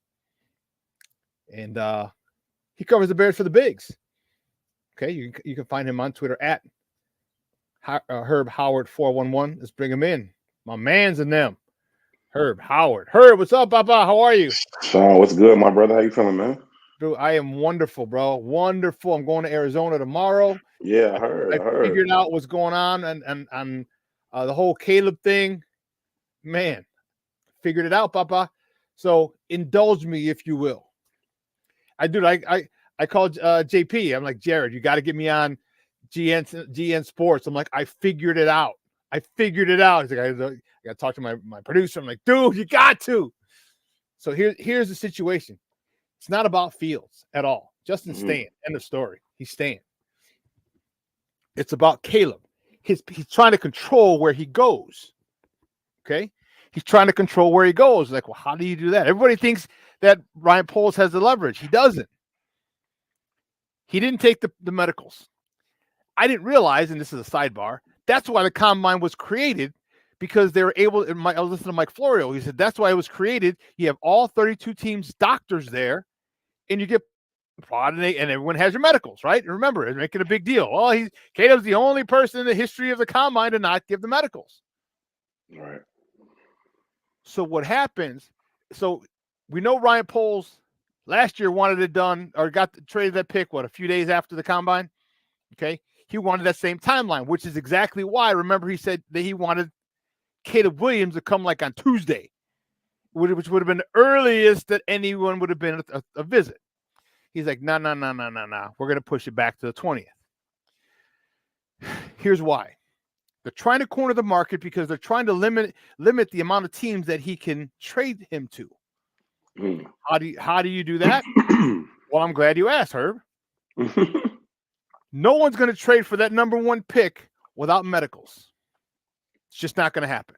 [SPEAKER 1] And he covers the Bears for the Bigs. Okay. You can find him on Twitter at Herb Howard 411. Let's bring him in. My man's in them. Herb Howard. Herb, what's up, Papa? How are you?
[SPEAKER 18] Shawn, what's good, my brother? How you feeling, man?
[SPEAKER 1] Dude, I am wonderful, bro. Wonderful. I'm going to Arizona tomorrow.
[SPEAKER 18] Yeah, I heard.
[SPEAKER 1] I figured out what's going on and the whole Caleb thing. Man, figured it out, Papa. So indulge me, if you will. I called JP. I'm like, Jared, you got to get me on GN Sports. I'm like, I figured it out. He's like, I got to talk to my producer. I'm like, dude, you got to. So here's the situation. It's not about Fields at all. Justin's staying. End of story. He's staying. It's about Caleb. He's trying to control where he goes. Okay? He's trying to control where he goes. Like, well, how do you do that? Everybody thinks that Ryan Poles has the leverage. He doesn't. He didn't take the medicals. I didn't realize, and this is a sidebar, that's why the combine was created, because they were able. I was listening to Mike Florio. He said that's why it was created. You have all 32 teams' doctors there, and you get prodded, and everyone has your medicals, right? And remember, it's making a big deal. Well, Caleb's the only person in the history of the combine to not give the medicals.
[SPEAKER 18] Right.
[SPEAKER 1] So what happens? So we know Ryan Poles last year wanted it done or traded that pick, a few days after the combine? Okay. He wanted that same timeline, which is exactly why. Remember, he said that he wanted Caleb Williams to come like on Tuesday, which would have been the earliest that anyone would have been a visit. He's like, no. We're going to push it back to the 20th. Here's why. They're trying to corner the market because they're trying to limit the amount of teams that he can trade him to. How do you do that? Well, I'm glad you asked, Herb. No one's going to trade for that number 1 pick without medicals. It's just not going to happen.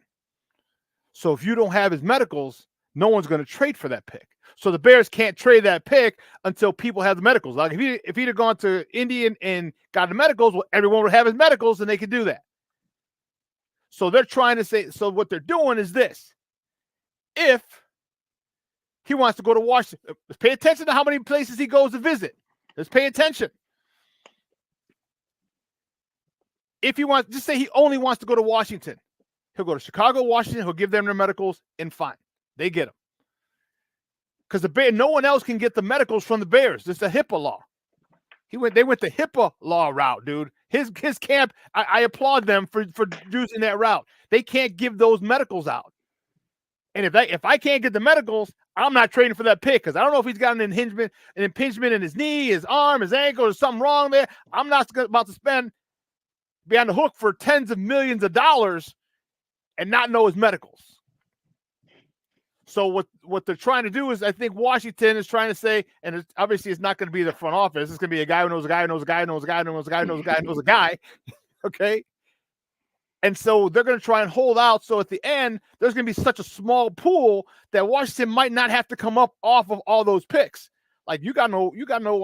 [SPEAKER 1] So if you don't have his medicals, no one's going to trade for that pick. So the Bears can't trade that pick until people have the medicals. Like if he'd have gone to Indy and got the medicals, well, everyone would have his medicals and they could do that. So they're trying to say, so what they're doing is this. If he wants to go to Washington, let's pay attention to how many places he goes to visit. Let's pay attention. If he wants, just say he only wants to go to Washington. He'll go to Chicago, Washington. He'll give them their medicals and fine. They get them. Because no one else can get the medicals from the Bears. It's a HIPAA law. They went the HIPAA law route, dude. His camp, I applaud them for using that route. They can't give those medicals out. And if I can't get the medicals, I'm not trading for that pick because I don't know if he's got an impingement in his knee, his arm, his ankle, or something wrong there. I'm not about to be on the hook for tens of millions of dollars and not know his medicals. So what they're trying to do is, I think Washington is trying to say, and obviously it's not going to be the front office. It's going to be a guy who knows a guy who knows a guy who knows a guy who knows a guy who knows a guy who knows a guy. Okay. And so they're going to try and hold out. So at the end, there's going to be such a small pool that Washington might not have to come up off of all those picks. Like you got no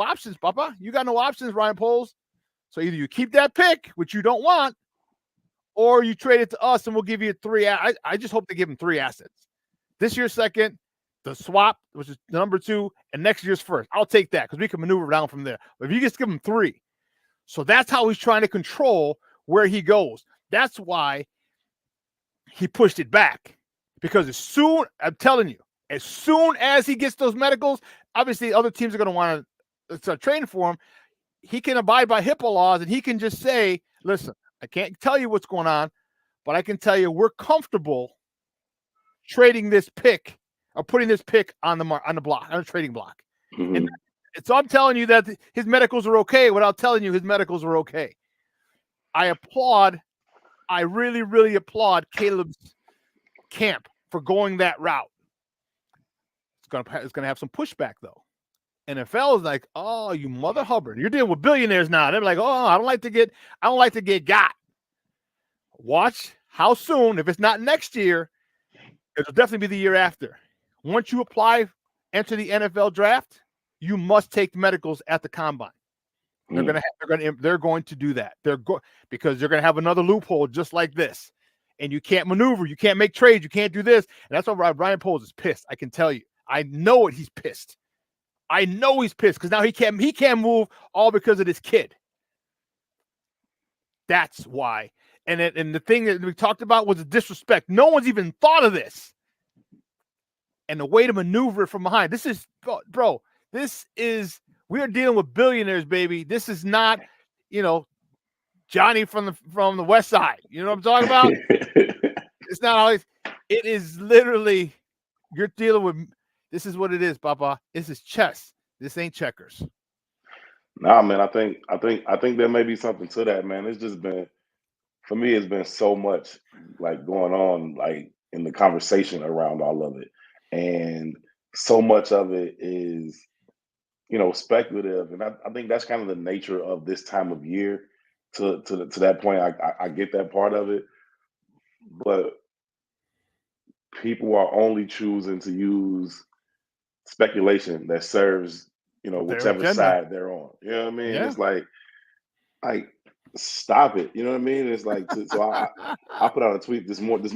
[SPEAKER 1] options, Papa. You got no options, Ryan Poles. So either you keep that pick, which you don't want, or you trade it to us and we'll give you 3. I just hope they give him 3 assets. This year's second, the swap, which is the number 2, and next year's first. I'll take that because we can maneuver down from there. But if you just give him 3. So that's how he's trying to control where he goes. That's why he pushed it back. Because I'm telling you, as soon as he gets those medicals, obviously other teams are going to want to start trading for him. He can abide by HIPAA laws and he can just say, listen, I can't tell you what's going on, but I can tell you we're comfortable trading this pick or putting this pick on the trading block. Mm-hmm. And so I'm telling you that his medicals are okay without telling you his medicals are okay. I really, really applaud Caleb's camp for going that route. gonna have some pushback though. NFL is like, oh, you mother Hubbard, you're dealing with billionaires now. They're like, oh, I don't like to get got. Watch how soon, if it's not next year, it'll definitely be the year after. Once you enter the NFL draft, you must take medicals at the combine. They're going to do that. Because they're going to have another loophole just like this. And you can't maneuver, you can't make trades, you can't do this. And that's why Ryan Poles is pissed. I can tell you. I know it. He's pissed. I know he's pissed because now he can't move all because of this kid. That's why. And the thing that we talked about was the disrespect. No one's even thought of this. And the way to maneuver it from behind. This is, bro, we are dealing with billionaires, baby. This is not, Johnny from the West Side. You know what I'm talking about? It's not always. It is literally, you're dealing with, this is what it is, Papa. This is chess. This ain't checkers.
[SPEAKER 18] Nah, man, I think there may be something to that, man. It's just been, for me, it's been so much like going on, like in the conversation around all of it. And so much of it is, speculative. And I think that's kind of the nature of this time of year. To that point, I get that part of it. But people are only choosing to use speculation that serves, whichever side they're on. You know what I mean? Yeah. It's like stop it. You know what I mean? It's like, so I put out a tweet this morning.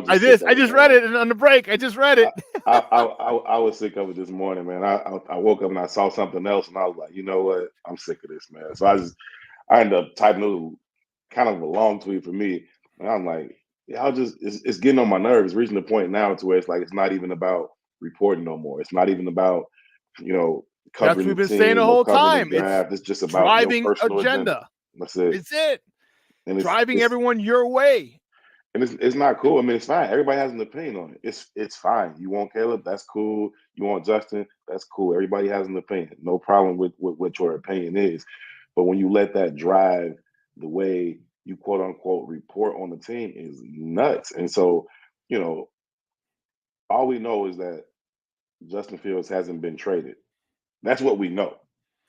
[SPEAKER 18] I
[SPEAKER 1] just read it on the break. I just read it.
[SPEAKER 18] I was sick of it this morning, man. I woke up and I saw something else, and I was like, you know what? I'm sick of this, man. So I ended up typing kind of a long tweet for me, and I'm like, it's getting on my nerves. Reaching the point now to where it's like it's not even about reporting no more. It's not even about covering.
[SPEAKER 1] That's what we've been saying the whole time.
[SPEAKER 18] It's just about
[SPEAKER 1] driving
[SPEAKER 18] your personal
[SPEAKER 1] agenda.
[SPEAKER 18] That's it.
[SPEAKER 1] It's it. And driving everyone your way.
[SPEAKER 18] And it's not cool. I mean, it's fine. Everybody has an opinion on it. It's fine. You want Caleb? That's cool. You want Justin? That's cool. Everybody has an opinion. No problem with what your opinion is. But when you let that drive the way you quote unquote report on the team is nuts. And so, all we know is that Justin Fields hasn't been traded. That's what we know,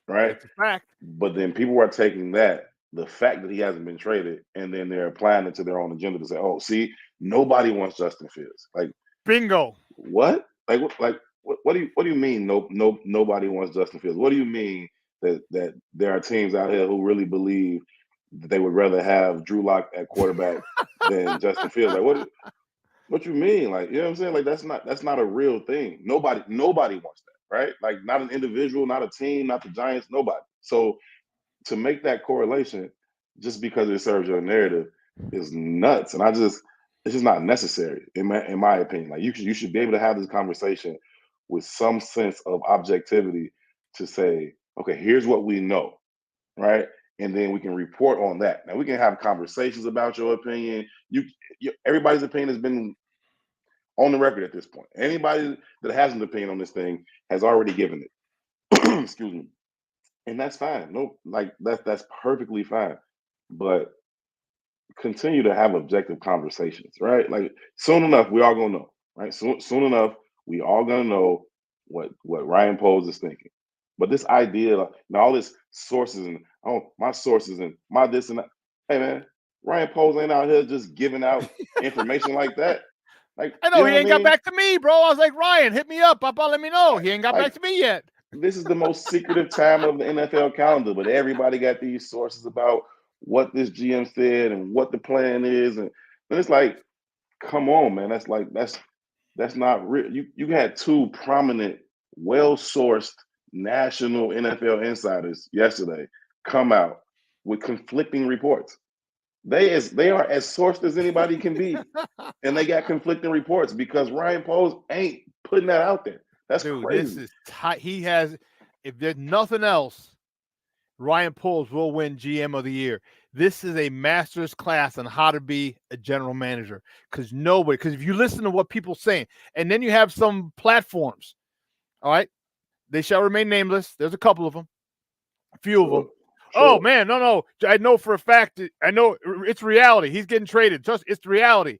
[SPEAKER 18] right?
[SPEAKER 1] That's a fact.
[SPEAKER 18] But then people are taking the fact that he hasn't been traded, and then they're applying it to their own agenda to say, "Oh, see, nobody wants Justin Fields." Like,
[SPEAKER 1] bingo.
[SPEAKER 18] What? What do you mean? Nobody wants Justin Fields. What do you mean that there are teams out here who really believe that they would rather have Drew Lock at quarterback than Justin Fields? Like, what you mean? Like, you know what I'm saying? Like, that's not a real thing. Nobody wants that, right? Like, not an individual, not a team, not the Giants, nobody. So to make that correlation just because it serves your narrative is nuts. And it's just not necessary in my opinion. Like, you should be able to have this conversation with some sense of objectivity to say, okay, here's what we know, right? And then we can report on that. Now we can have conversations about your opinion. Everybody's opinion has been on the record at this point. Anybody that has an opinion on this thing has already given it. Excuse me. And that's fine. No, like that's perfectly fine. But continue to have objective conversations, right? Like, soon enough, we all gonna know, right? Soon enough, we all gonna know what Ryan Poles is thinking. But this idea, and all this sources and my sources and my this and that. Hey man, Ryan Poles ain't out here just giving out information like that. Like,
[SPEAKER 1] I know he ain't got back to me, bro. I was like, Ryan, hit me up, Papa. Let me know. He ain't got back to me yet.
[SPEAKER 18] This is the most secretive time of the NFL calendar, but everybody got these sources about what this GM said and what the plan is, and it's like, come on, man. That's not real. You had two prominent, well-sourced national NFL insiders yesterday come out with conflicting reports. They are as sourced as anybody can be, and they got conflicting reports because Ryan Poles ain't putting that out there. That's crazy.
[SPEAKER 1] This is tight. He has, if there's nothing else, Ryan Poles will win GM of the year. This is a master's class on how to be a general manager, because if you listen to what people saying, and then you have some platforms, all right, they shall remain nameless. There's a couple of them, a few of them. Sure. Oh man, no, I know for a fact. I know it's reality. He's getting traded. It's reality.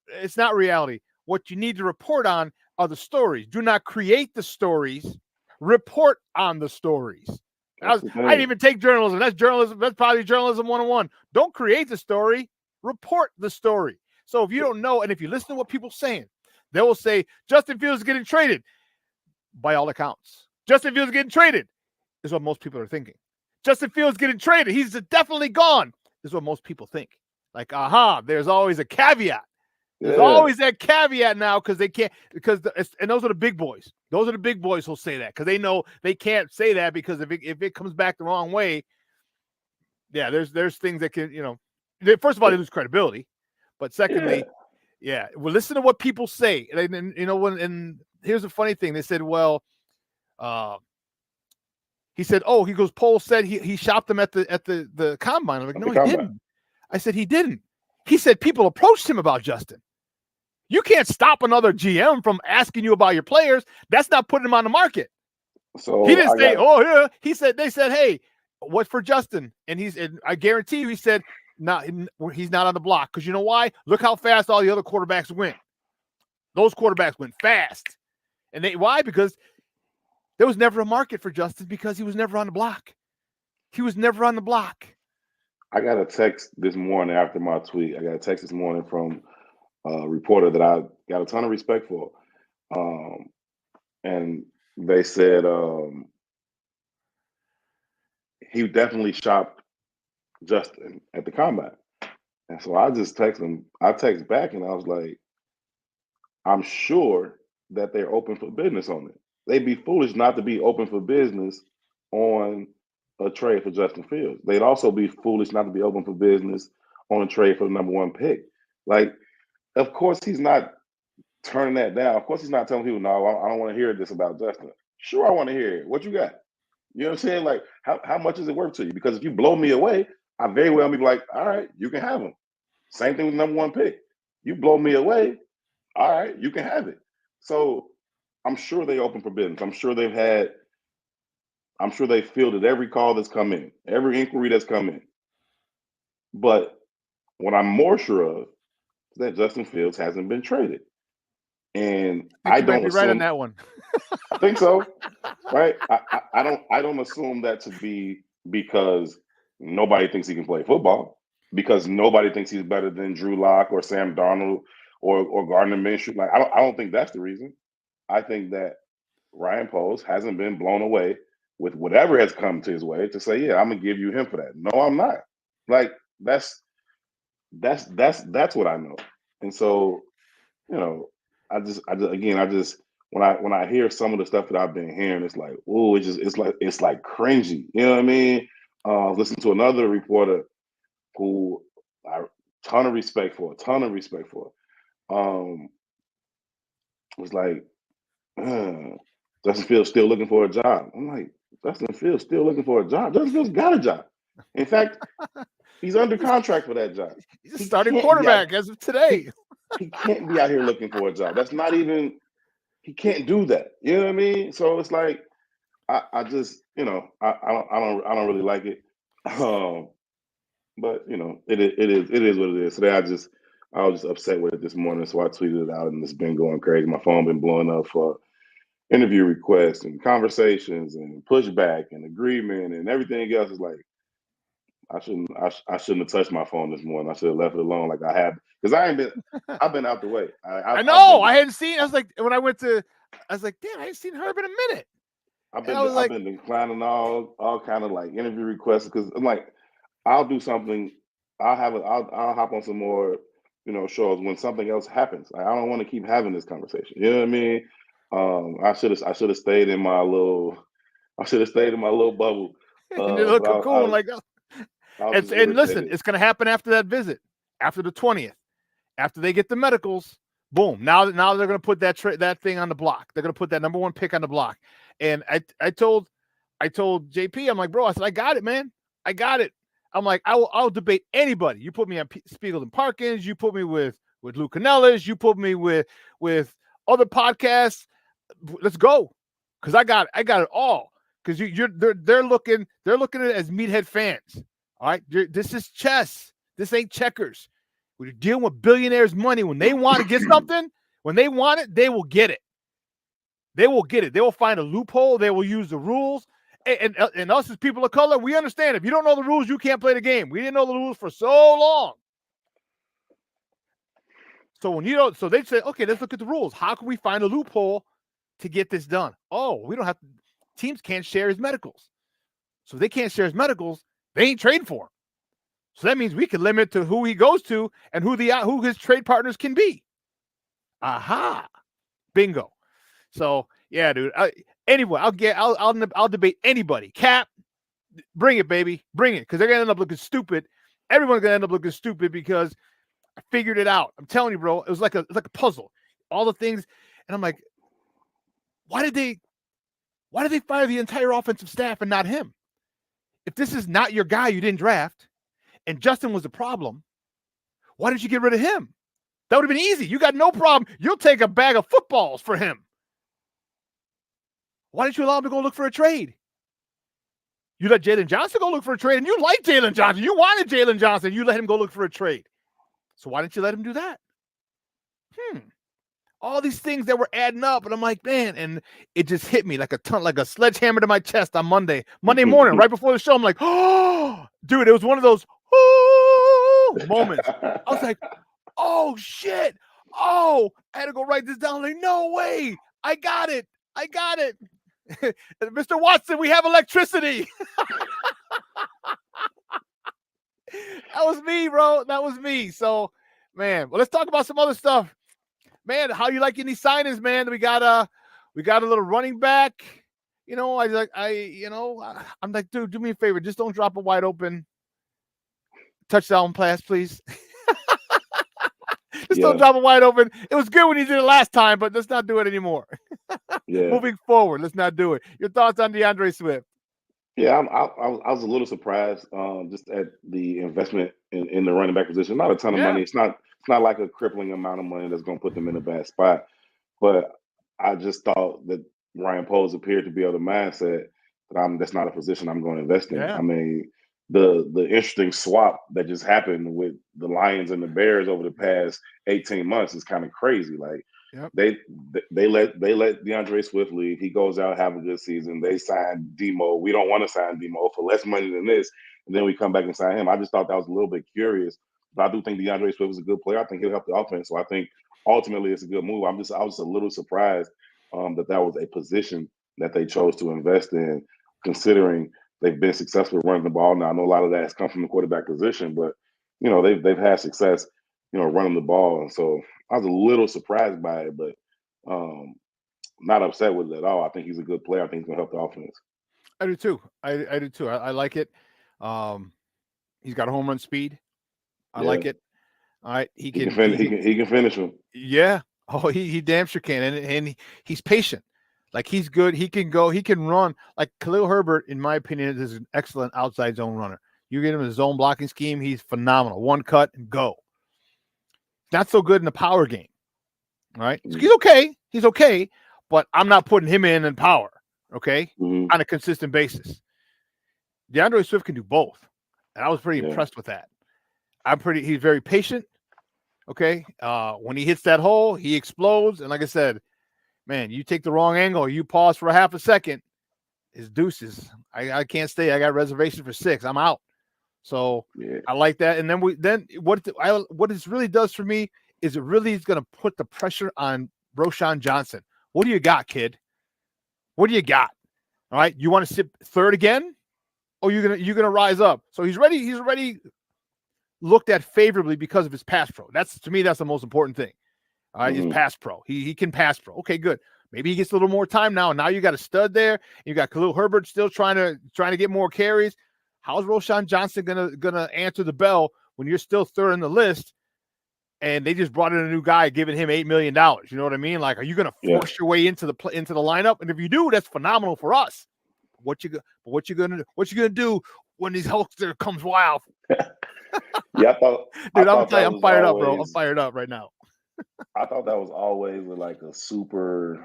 [SPEAKER 1] It's not reality. What you need to report on are the stories. Do not create the stories. Report on the stories. I didn't even take journalism. That's journalism. That's probably journalism 101. Don't create the story. Report the story. So if you don't know, and if you listen to what people are saying, they will say Justin Fields is getting traded. By all accounts, Justin Fields is getting traded is what most people are thinking. Justin Fields getting traded. He's definitely gone. Is what most people think. Like, there's always a caveat. There's always that caveat now because they can't, and those are the big boys. Those are the big boys who'll say that because they know they can't say that because if it comes back the wrong way, yeah, there's things that can, first of all, they lose credibility. But secondly, well, listen to what people say. And and here's the funny thing. They said, well, he said, he goes, Pohl said he shopped them at the combine. I'm like, no, he didn't. I said, he didn't. He said people approached him about Justin. You can't stop another GM from asking you about your players. That's not putting him on the market.
[SPEAKER 18] So
[SPEAKER 1] he didn't say, yeah. He said, they said, hey, what's for Justin? And I guarantee you, he said, he's not on the block. Because you know why? Look how fast all the other quarterbacks went. Those quarterbacks went fast. And why? Because there was never a market for Justin because he was never on the block. He was never on the block.
[SPEAKER 18] I got a text this morning after my tweet. I got a text this morning from a reporter that I got a ton of respect for. And they said he definitely shopped Justin at the combine. And so I just text him. I text back and I was like, I'm sure that they're open for business on it. They'd be foolish not to be open for business on a trade for Justin Fields. They'd also be foolish not to be open for business on a trade for the number 1 pick. Like, of course, he's not turning that down. Of course, he's not telling people, no, I don't want to hear this about Justin. Sure, I want to hear it. What you got? You know what I'm saying? Like, how much is it worth to you? Because if you blow me away, I very well be like, all right, you can have him. Same thing with number 1 pick. You blow me away, all right, you can have it. So I'm sure they open for business. I'm sure they fielded every call that's come in, every inquiry that's come in. But what I'm more sure of is that Justin Fields hasn't been traded. And I don't
[SPEAKER 1] might be right on that one.
[SPEAKER 18] I think so. Right? I don't assume that to be because nobody thinks he can play football, because nobody thinks he's better than Drew Lock or Sam Darnold or Gardner Minshew. Like, I don't think that's the reason. I think that Ryan Poles hasn't been blown away with whatever has come to his way to say, yeah, I'm gonna give you him for that. No, I'm not. Like, that's what I know. And so, I just when I hear some of the stuff that I've been hearing, it's like, oh, it's like cringy. You know what I mean? Listen to another reporter who I ton of respect for. Was like, Justin Fields still looking for a job. I'm like, Justin Fields still looking for a job? Justin Fields got a job. In fact, he's under contract for that job.
[SPEAKER 1] He's a starting quarterback as of today.
[SPEAKER 18] He can't be out here looking for a job. That's not even, he can't do that. You know what I mean? So it's like, I just, I don't really like it. But it is what it is. Today I was just upset with it this morning, so I tweeted it out, and it's been going crazy. My phone been blowing up for interview requests and conversations and pushback and agreement and everything else. Is like, I shouldn't have touched my phone this morning. I should have left it alone like I have, because I've been out the way.
[SPEAKER 1] I know. I hadn't seen. I was like, when I went to, I was like, damn, I ain't seen Herb in a minute.
[SPEAKER 18] I've been declining all kind of like interview requests because I'm like, I'll do something. I'll hop on some more, shows when something else happens. Like, I don't want to keep having this conversation. You know what I mean? I should have stayed in my little bubble.
[SPEAKER 1] In your little cocoon, and listen, it's going to happen after that visit, after the 20th, after they get the medicals. Boom! Now they're going to put that thing on the block. They're going to put that number 1 pick on the block. And I told JP, I'm like, bro, I said, I got it, man. I got it. I'm like, I'll debate anybody. You put me on Spiegel and Parkins. You put me with Lou Canellas. You put me with other podcasts. Let's go, because I got it all. Because they're looking at it as meathead fans. All right, this is chess. This ain't checkers. When you're dealing with billionaires' money, when they want to get something, when they want it, they will get it. They will get it. They will find a loophole. They will use the rules. And us as people of color, we understand. If you don't know the rules, you can't play the game. We didn't know the rules for so long. So when you don't, so they say, okay, let's look at the rules. How can we find a loophole to get this done? Oh, we don't have to. Teams can't share his medicals. So if they can't share his medicals, they ain't trading for him. So that means we can limit to who he goes to and who his trade partners can be. Aha, bingo. So yeah, dude. Anyway, I'll debate anybody. Cap, bring it, baby, bring it, because they're gonna end up looking stupid. Everyone's gonna end up looking stupid because I figured it out. I'm telling you, bro. It was like a puzzle. All the things, and I'm like, why did they fire the entire offensive staff and not him? If this is not your guy you didn't draft, and Justin was the problem, why didn't you get rid of him? That would have been easy. You got no problem. You'll take a bag of footballs for him. Why didn't you allow him to go look for a trade? You let Jalen Johnson go look for a trade, and you like Jalen Johnson. You wanted Jalen Johnson. You let him go look for a trade. So why didn't you let him do that? All these things that were adding up, and I'm like, man, and it just hit me like a sledgehammer to my chest on Monday morning, right before the show. I'm like, oh, dude, it was one of those moments. I was like, oh shit, I had to go write this down. Like, no way, I got it. Mr. Watson, we have electricity. That was me, bro. That was me. So, man, well, let's talk about some other stuff. Man, how you liking these signings, man? We got a little running back. You know, I'm like, dude, do me a favor. Just don't drop a wide open touchdown pass, please. Don't drop a wide open. It was good when he did it last time, but let's not do it anymore. Moving forward, let's not do it. Your thoughts on DeAndre Swift?
[SPEAKER 18] Yeah, I was a little surprised just at the investment in the running back position. Not a ton of money. It's not like a crippling amount of money that's going to put them in a bad spot. But I just thought that Ryan Poles appeared to be of the mindset that that's not a position I'm going to invest in.
[SPEAKER 1] Yeah.
[SPEAKER 18] I mean, the interesting swap that just happened with the Lions and the Bears over the past 18 months is kind of crazy. Like, they let DeAndre Swift leave. He goes out, have a good season. They sign Demo. We don't want to sign Demo for less money than this, and then we come back and sign him. I just thought that was a little bit curious, but I do think DeAndre Swift is a good player. I think he'll help the offense. So I think ultimately it's a good move. I was just a little surprised that was a position that they chose to invest in, considering they've been successful running the ball. Now I know a lot of that has come from the quarterback position, but they've had success, running the ball, and so I was a little surprised by it, but not upset with it at all. I think he's a good player. I think he's going to help the offense.
[SPEAKER 1] I do too. I do too. I like it. He's got a home run speed. I like it. All right, he can
[SPEAKER 18] finish him.
[SPEAKER 1] Yeah. Oh, he damn sure can, and he's patient. Like, he's good. He can go. He can run. Like, Khalil Herbert, in my opinion, is an excellent outside zone runner. You get him in a zone blocking scheme, he's phenomenal. One cut and go. Not so good in the power game. All right. He's okay. He's okay, but I'm not putting him in power, okay, on a consistent basis. DeAndre Swift can do both, and I was pretty impressed with that. He's very patient, okay? When he hits that hole, he explodes, and like I said, man, you take the wrong angle, you pause for a half a second, it's deuces. I can't stay. I got reservations for 6. I'm out. So I like that. And then what this really does for me is it really is going to put the pressure on Roschon Johnson. What do you got, kid? What do you got? All right, you want to sit third again, or you're gonna rise up? So he's ready. He's already looked at favorably because of his pass pro. That's, to me, that's the most important thing. All right, his pass pro. He can pass pro. Okay, good. Maybe he gets a little more time now. Now you got a stud there. You got Khalil Herbert still trying to get more carries. How's Roschon Johnson gonna answer the bell when you're still third on the list, and they just brought in a new guy giving him $8 million? You know what I mean? Like, are you gonna force your way into the lineup? And if you do, that's phenomenal for us. What you gonna do when these Hulkster comes wild?
[SPEAKER 18] Yeah,
[SPEAKER 1] I'm fired up, bro. I'm fired up right now.
[SPEAKER 18] I thought that was always like a super.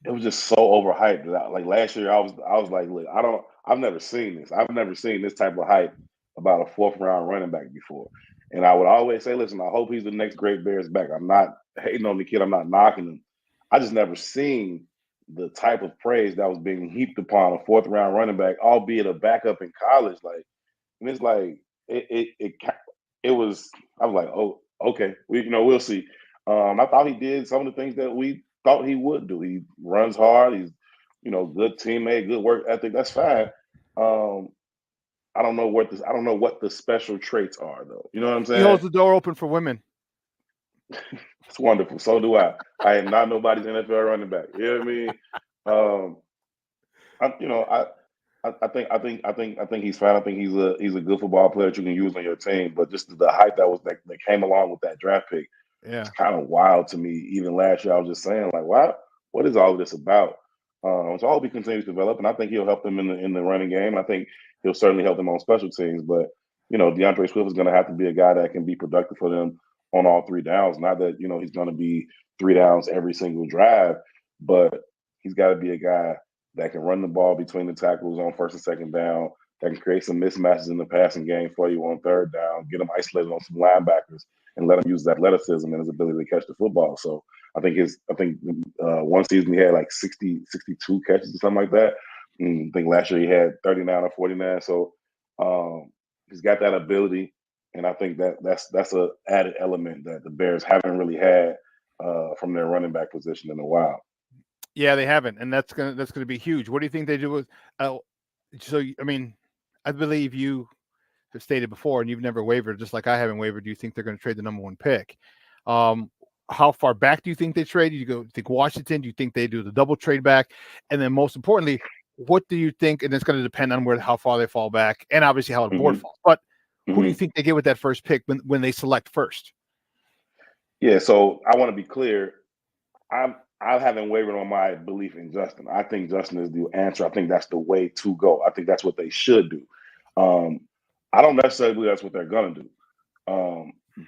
[SPEAKER 18] It was just so overhyped that like last year I was like, look, I've never seen this. I've never seen this type of hype about a 4th round running back before. And I would always say, listen, I hope he's the next great Bears back. I'm not hating on the kid. I'm not knocking him. I just never seen the type of praise that was being heaped upon a fourth round running back, albeit a backup in college. Like, and it's like it was. I was like, oh, okay, we'll see. I thought he did some of the things that we thought he would do. He runs hard. He's good teammate, good work ethic. That's fine. I don't know what the special traits are though. You know what I'm
[SPEAKER 1] He holds
[SPEAKER 18] saying?
[SPEAKER 1] the door open for women.
[SPEAKER 18] It's wonderful. So do I. I am not nobody's NFL running back. You know what I mean? I think he's fine. I think he's a good football player that you can use on your team. But just the hype that came along with that draft pick, it's kind of wild to me. Even last year, I was just saying like, wow, what is all of this about? So I hope he continues to develop, and I think he'll help them in the running game. I think he'll certainly help them on special teams. But DeAndre Swift is going to have to be a guy that can be productive for them on all three downs. Not that he's going to be 3 downs every single drive, but he's got to be a guy that can run the ball between the tackles on first and second down, that can create some mismatches in the passing game for you on third down, get him isolated on some linebackers, and let him use his athleticism and his ability to catch the football. So I think one season he had like 62 catches or something like that. I think last year he had 39 or 49. So he's got that ability, and I think that's an added element that the Bears haven't really had from their running back position in a while.
[SPEAKER 1] Yeah, they haven't, and that's gonna be huge. What do you think they do with? I believe you have stated before, and you've never wavered, just like I haven't wavered. Do you think they're going to trade the number 1 pick? How far back do you think they trade? Do you think Washington? Do you think they do the double trade back? And then, most importantly, what do you think? And it's going to depend on how far they fall back, and obviously how the board falls. But who do you think they get with that first pick when they select first?
[SPEAKER 18] Yeah, so I want to be clear. I haven't wavered on my belief in Justin. I think Justin is the answer. I think that's the way to go. I think that's what they should do. I don't necessarily believe that's what they're going to do.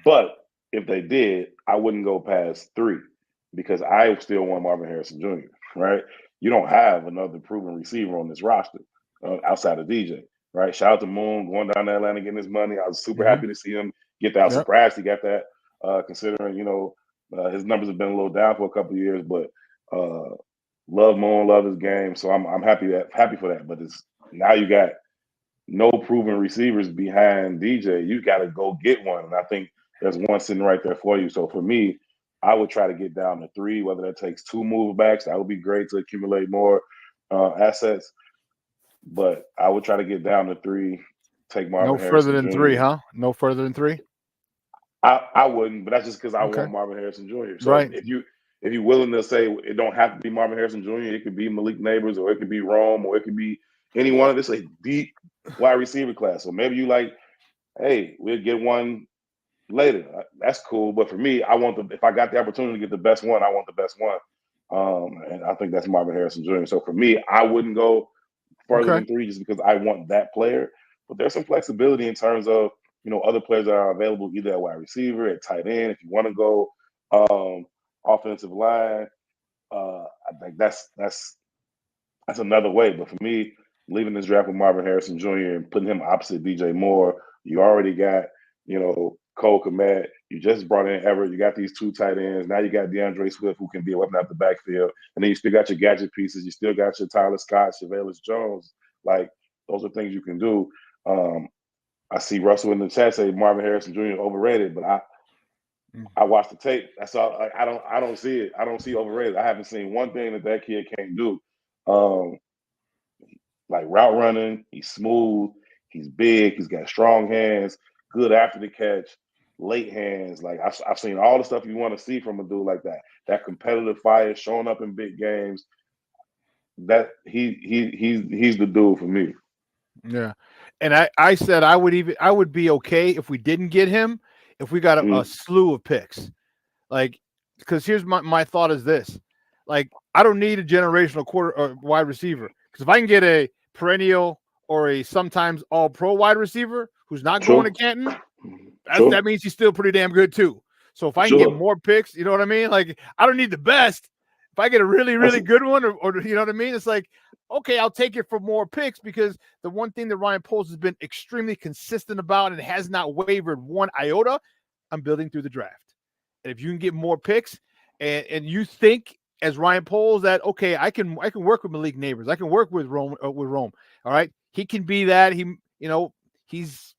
[SPEAKER 18] But if they did, I wouldn't go past 3 because I still want Marvin Harrison Jr., right? You don't have another proven receiver on this roster outside of DJ, right? Shout out to Moon going down to Atlanta getting his money. I was super happy to see him get that. I was surprised he got that considering, his numbers have been a little down for a couple of years, but love Moon, love his game. So I'm happy for that. But now you got no proven receivers behind DJ. You got to go get one, and I think there's one sitting right there for you. So for me, I would try to get down to 3. Whether that takes 2 move backs, that would be great to accumulate more assets. But I would try to get down to 3. Take Marvin Harrison.
[SPEAKER 1] No further than
[SPEAKER 18] Jr.
[SPEAKER 1] 3, huh? No further than 3.
[SPEAKER 18] I wouldn't, but that's just because I want Marvin Harrison Jr. So if you're willing to say it don't have to be Marvin Harrison Jr., it could be Malik Neighbors, or it could be Rome, or it could be any one of this a deep wide receiver class. So maybe you like, hey, we'll get one later. That's cool. But for me, if I got the opportunity to get the best one, I want the best one. And I think that's Marvin Harrison Jr. So for me, I wouldn't go further than 3 just because I want that player. But there's some flexibility in terms of other players that are available either at wide receiver, at tight end. If you want to go offensive line, I think that's another way. But for me, leaving this draft with Marvin Harrison Jr. and putting him opposite DJ Moore, you already got Cole Kmet. You just brought in Everett. You got these 2 tight ends. Now you got DeAndre Swift, who can be a weapon out the backfield. And then you still got your gadget pieces. You still got your Tyler Scott, Chevelus Jones. Like, those are things you can do. I see Russell in the chat say Marvin Harrison Jr. is overrated, but I watched the tape. That's all. Like, I don't see it. I don't see overrated. I haven't seen one thing that kid can't do. Like route running, he's smooth, he's big, he's got strong hands, good after the catch, late hands. Like I've seen all the stuff you want to see from a dude like that. That competitive fire, showing up in big games. That he's the dude for me.
[SPEAKER 1] Yeah. And I said I would be okay if we didn't get him, if we got a slew of picks. Like, because here's my thought is this. Like, I don't need a generational quarter or wide receiver. Because if I can get a perennial or a sometimes all-pro wide receiver who's not going to Canton, that means he's still pretty damn good too. So if I can get more picks, you know what I mean? Like, I don't need the best. If I get a really, really good one, or you know what I mean? It's like, okay, I'll take it for more picks, because the one thing that Ryan Poles has been extremely consistent about and has not wavered one iota, I'm building through the draft. And if you can get more picks and you think as Ryan Poles that okay, I can work with Malik Neighbors. I can work with Rome. All right, he can be that. He's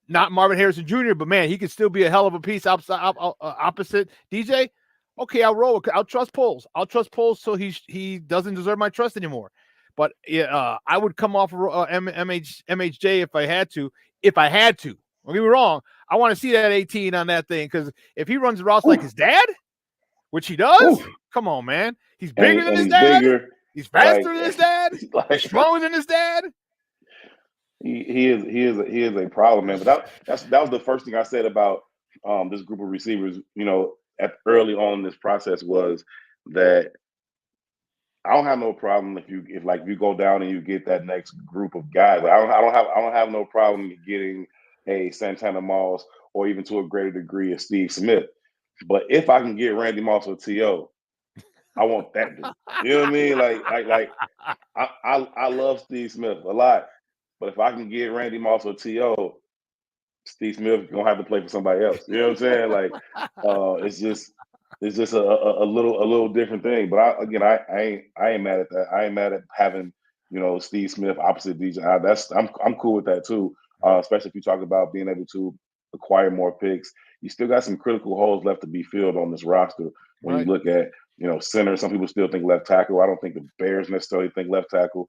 [SPEAKER 1] not Marvin Harrison Jr., but man, he could still be a hell of a piece opposite DJ. Okay, I'll roll. I'll trust Poles. I'll trust Poles so he doesn't deserve my trust anymore. But I would come off MHJ if I had to. If I had to, don't get me wrong. I want to see that 18 on that thing because if he runs the routes like his dad, which he does, come on, man. He's bigger than his dad. He's faster than his dad. He's stronger than his dad.
[SPEAKER 18] He is a problem, man. But that was the first thing I said about this group of receivers. Early on in this process was that I don't have no problem if you go down and you get that next group of guys. I don't have no problem getting a Santana Moss or even to a greater degree a Steve Smith. But if I can get Randy Moss or T.O., I want that dude. You know what I mean? Like I love Steve Smith a lot. But if I can get Randy Moss or T.O., Steve Smith gonna have to play for somebody else. You know what I'm saying? Like it's just a little different thing. But I ain't mad at that. I ain't mad at having Steve Smith opposite DJ. I'm cool with that too. Especially if you talk about being able to acquire more picks. You still got some critical holes left to be filled on this roster. When you look at center, some people still think left tackle. I don't think the Bears necessarily think left tackle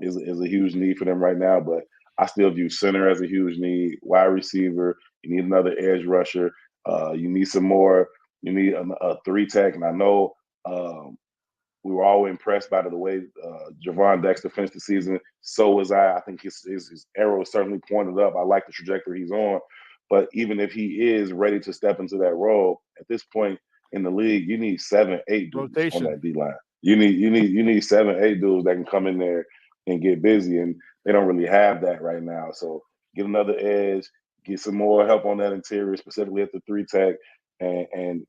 [SPEAKER 18] is a huge need for them right now. But I still view center as a huge need. Wide receiver, you need another edge rusher. You need some more. You need a 3-tech, and I know we were all impressed by the way Javon Dexter finished the season. So was I. I think his arrow is certainly pointed up. I like the trajectory he's on. But even if he is ready to step into that role, at this point in the league, you need 7, 8 dudes on that D line. You need 7, 8 dudes that can come in there and get busy, and they don't really have that right now. So get another edge, get some more help on that interior, specifically at the 3-tech, and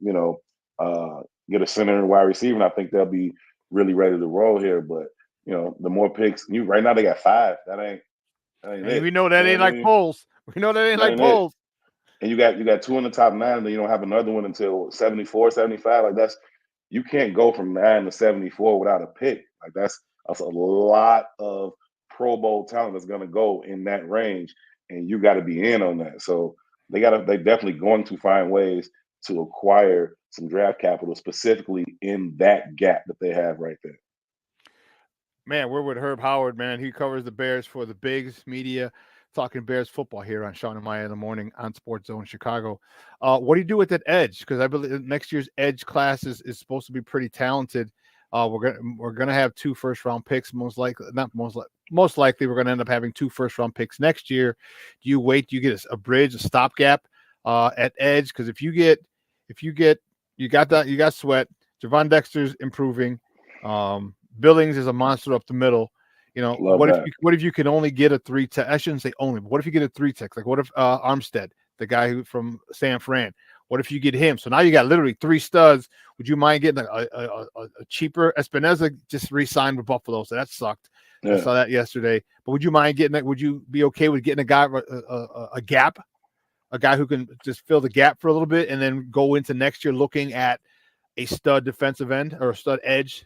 [SPEAKER 18] get a center and wide receiver. And I think they'll be really ready to roll here. But the more picks, right now they got 5. That ain't it.
[SPEAKER 1] We know that ain't like polls. We know that ain't like polls.
[SPEAKER 18] And you got 2 in the top 9, and then you don't have another one until 74, 75. Like you can't go from 9 to 74 without a pick. Like that's a lot of Pro Bowl talent that's going to go in that range, and you got to be in on that. So they're definitely going to find ways to acquire some draft capital specifically in that gap that they have right there.
[SPEAKER 1] Man, we're with Herb Howard, man. He covers the Bears for the Bigs Media, talking Bears football here on Shawn and Maya in the morning on Sports Zone Chicago. What do you do with that edge? Because I believe next year's edge class is supposed to be pretty talented. We're gonna have 2 first-round picks, most likely we're gonna end up having 2 first-round picks next year. Do you wait? Do you get a bridge, a stopgap at edge? Because if you got Sweat, Javon Dexter's improving. Billings is a monster up the middle. What if you can only get a 3-tech? I shouldn't say only, but what if you get a 3-tech? Like what if Armstead, the guy who from San Fran, what if you get him? So now you got literally 3 studs. Would you mind getting a cheaper? Espinoza just re-signed with Buffalo, so that sucked. Yeah. I saw that yesterday. But would you mind getting that? Would you be okay with getting a guy a gap, a guy who can just fill the gap for a little bit and then go into next year looking at a stud defensive end or a stud edge?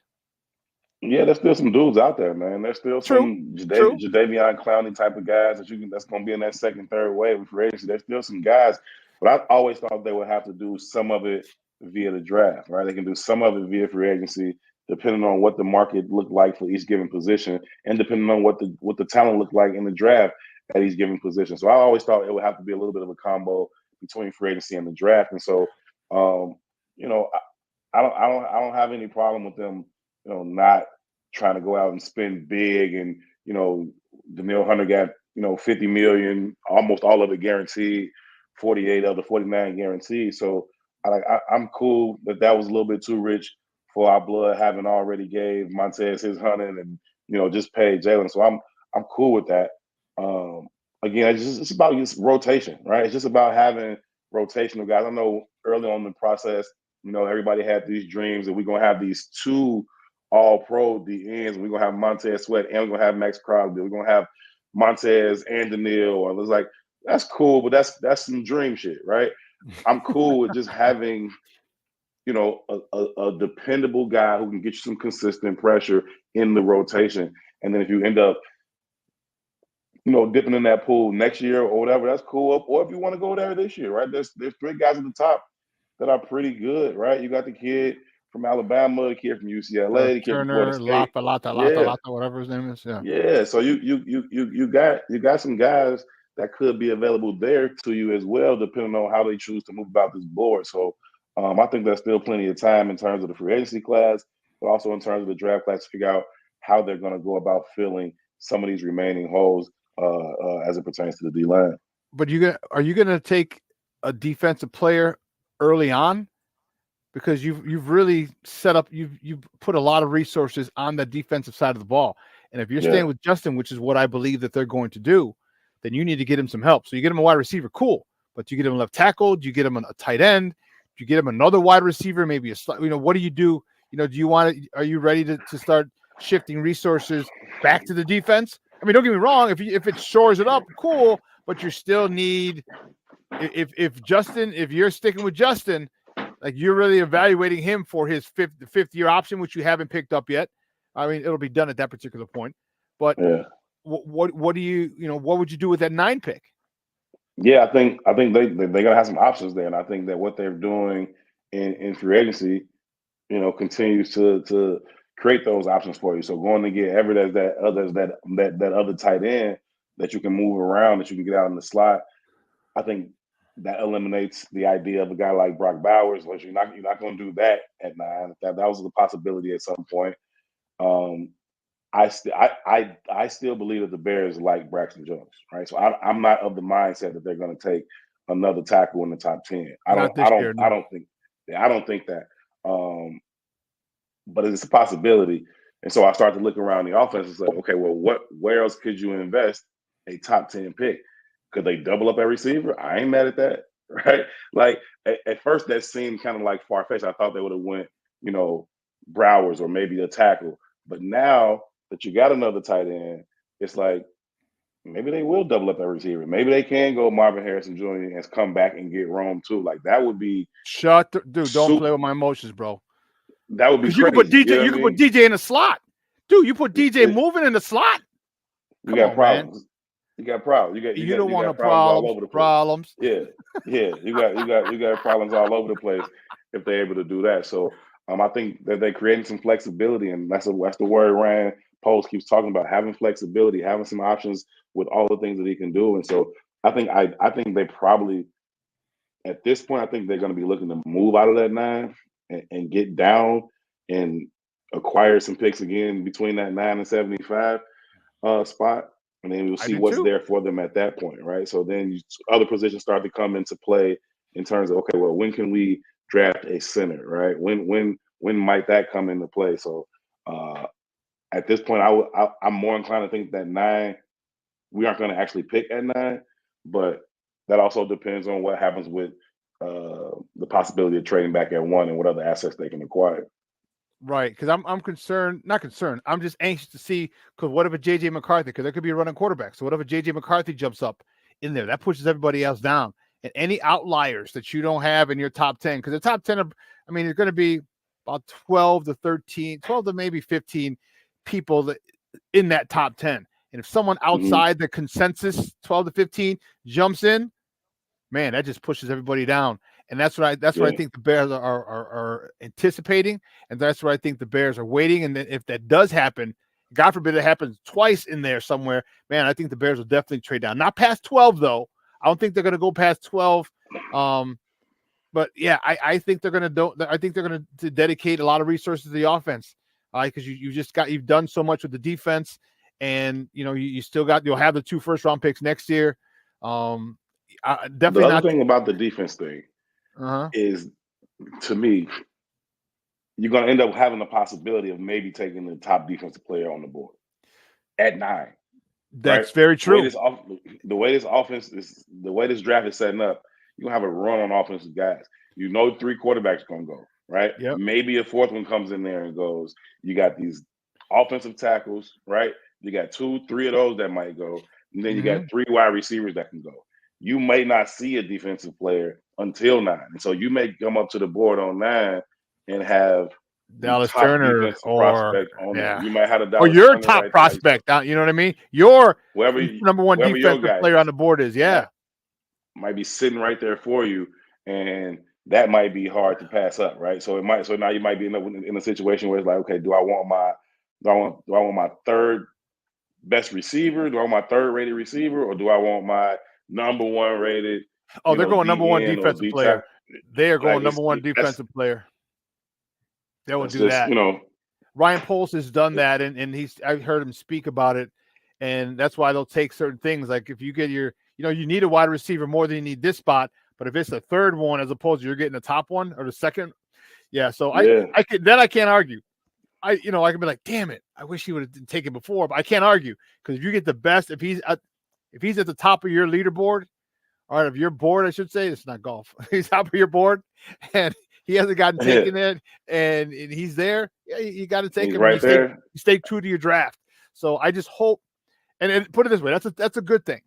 [SPEAKER 18] Yeah, there's still some dudes out there, man. There's still some Jadeveon Clowney type of guys that's going to be in that second, third wave of free agency. There's still some guys, but I always thought they would have to do some of it via the draft, right? They can do some of it via free agency, depending on what the market looked like for each given position, and depending on what the talent looked like in the draft at each given position. So I always thought it would have to be a little bit of a combo between free agency and the draft. And so, I don't have any problem with them, not trying to go out and spend big. And Danielle Hunter got $50 million, almost all of it guaranteed, 48 of the 49 guaranteed. So I'm cool that was a little bit too rich for our blood, having already gave Montez his $100 and just paid Jalen. So I'm cool with that. Again, it's about just rotation, right? It's just about having rotational guys. I know early on in the process, everybody had these dreams that we're gonna have these 2 all-pro DNs. We're going to have Montez Sweat and we're going to have Max Crosby. We're going to have Montez and Danielle. And it's like, that's cool, but that's some dream shit, right? I'm cool with just having, a dependable guy who can get you some consistent pressure in the rotation. And then if you end up, dipping in that pool next year or whatever, that's cool. Or if you want to go there this year, right? There's 3 guys at the top that are pretty good, right? You got the kid from Alabama, the kid from UCLA, the kid from Florida
[SPEAKER 1] Turner,
[SPEAKER 18] State. Yeah.
[SPEAKER 1] whatever his name is. Yeah.
[SPEAKER 18] Yeah. So you got some guys that could be available there to you as well, depending on how they choose to move about this board. So I think there's still plenty of time in terms of the free agency class, but also in terms of the draft class to figure out how they're going to go about filling some of these remaining holes as it pertains to the D line.
[SPEAKER 1] But are you gonna take a defensive player early on? Because you've really set up, you've put a lot of resources on the defensive side of the ball. And if you're staying with Justin, which is what I believe that they're going to do, then you need to get him some help. So you get him a wide receiver, cool. But you get him a left tackle, do you get him a tight end, do you get him another wide receiver, maybe what do you do? Are you ready to start shifting resources back to the defense? I mean, don't get me wrong, if it shores it up, cool, but you still need, if you're sticking with Justin, like you're really evaluating him for his fifth year option, which you haven't picked up yet. I mean, it'll be done at that particular point. But what do what would you do with that 9 pick?
[SPEAKER 18] Yeah, I think they're gonna have some options there, and I think that what they're doing in free agency, continues to create those options for you. So going to get Everett as that other tight end that you can move around, that you can get out in the slot, I think that eliminates the idea of a guy like Brock Bowers. Which you're not going to do that at 9. That was a possibility at some point. I still believe that the Bears like Braxton Jones, right? So I'm not of the mindset that they're going to take another tackle in the top 10. I don't think that. But it's a possibility. And so I start to look around the offense and say, okay, well, where else could you invest a top 10 pick? Could they double up at receiver? I ain't mad at that, right? Like at first that seemed kind of like far-fetched. I thought they would have went, Browers or maybe a tackle. But now that you got another tight end, it's like maybe they will double up at receiver. Maybe they can go Marvin Harrison Jr. and come back and get Rome too. Like that would be
[SPEAKER 1] dude. Don't play with my emotions, bro.
[SPEAKER 18] That would be crazy.
[SPEAKER 1] You can put DJ. You can put DJ in the slot, dude. You put DJ moving in the slot.
[SPEAKER 18] You got problems. Man. You got problems. You don't want problems all over the place.
[SPEAKER 1] Problems.
[SPEAKER 18] Yeah. You got problems all over the place if they're able to do that. So I think that they're creating some flexibility, and that's the word Rand Post keeps talking about, having flexibility, having some options with all the things that he can do. And so I think they probably at this point, I think they're going to be looking to move out of that 9 and get down and acquire some picks again between that 9 and 75 spot. And then we'll see what's there for them at that point, right? So then other positions start to come into play in terms of, okay, well, when can we draft a center, right? When might that come into play? So at this point, I'm more inclined to think that 9, we aren't going to actually pick at 9, but that also depends on what happens with the possibility of trading back at 1 and what other assets they can acquire.
[SPEAKER 1] Right, because I'm not concerned. I'm just anxious to see, because what if a J.J. McCarthy, because there could be a running quarterback. So what if a J.J. McCarthy jumps up in there? That pushes everybody else down. And any outliers that you don't have in your top 10, because the top 10, it's going to be about 12 to maybe 15 people that in that top 10. And if someone outside the consensus 12 to 15 jumps in, man, that just pushes everybody down. And that's what I think the Bears are anticipating, and that's what I think the Bears are waiting. And then if that does happen, God forbid it happens twice in there somewhere, man, I think the Bears will definitely trade down. Not past 12 though. I don't think they're going to go past 12. But yeah, I think they're going to dedicate a lot of resources to the offense, because you've done so much with the defense, and you'll have the 2 first-round picks next year. Definitely.
[SPEAKER 18] The other thing about the defense thing is, to me, you're going to end up having the possibility of maybe taking the top defensive player on the board at 9.
[SPEAKER 1] That's very true.
[SPEAKER 18] The way this draft is setting up, you're going to have a run on offensive guys. 3 quarterbacks going to go, right?
[SPEAKER 1] Yep.
[SPEAKER 18] Maybe a 4th one comes in there and goes. You got these offensive tackles, right? You got 2, 3 of those that might go. And then you got 3 wide receivers that can go. You may not see a defensive player until 9. And so you may come up to the board on 9 and have the
[SPEAKER 1] Dallas
[SPEAKER 18] top
[SPEAKER 1] Turner
[SPEAKER 18] defensive
[SPEAKER 1] or
[SPEAKER 18] prospect on there. You might have a
[SPEAKER 1] or
[SPEAKER 18] Dallas
[SPEAKER 1] your
[SPEAKER 18] Turner
[SPEAKER 1] top
[SPEAKER 18] right there.
[SPEAKER 1] prospect. You know what I mean? Your
[SPEAKER 18] Whoever
[SPEAKER 1] number one
[SPEAKER 18] your
[SPEAKER 1] defensive
[SPEAKER 18] guy
[SPEAKER 1] player
[SPEAKER 18] is
[SPEAKER 1] on the board is. Yeah.
[SPEAKER 18] might be sitting right there for you, and that might be hard to pass up, right? So now you might be in a situation where it's like, okay, do I want my third best receiver? Do I want my third rated receiver, or do I want my number one rated?
[SPEAKER 1] Oh, they're going number one
[SPEAKER 18] DN or
[SPEAKER 1] defensive
[SPEAKER 18] D
[SPEAKER 1] player.
[SPEAKER 18] tackle?
[SPEAKER 1] They are going
[SPEAKER 18] Like
[SPEAKER 1] number one defensive player. They will
[SPEAKER 18] that's
[SPEAKER 1] do
[SPEAKER 18] just,
[SPEAKER 1] that. Ryan Poles has done that, and I've heard him speak about it, and that's why they'll take certain things. Like if you get you need a wide receiver more than you need this spot, but if it's the third one as opposed to you're getting the top one or the second, so I can't argue. I can be like, damn it, I wish he would have taken before, but I can't argue because if you get the best, if he's at the top of your leaderboard, or of your board, I should say, it's not golf. He's top of your board, and he hasn't gotten taken in, and he's there. Yeah, you got to take
[SPEAKER 18] He's
[SPEAKER 1] him.
[SPEAKER 18] right there.
[SPEAKER 1] You stay true to your draft. So I just hope, and put it this way, that's a good thing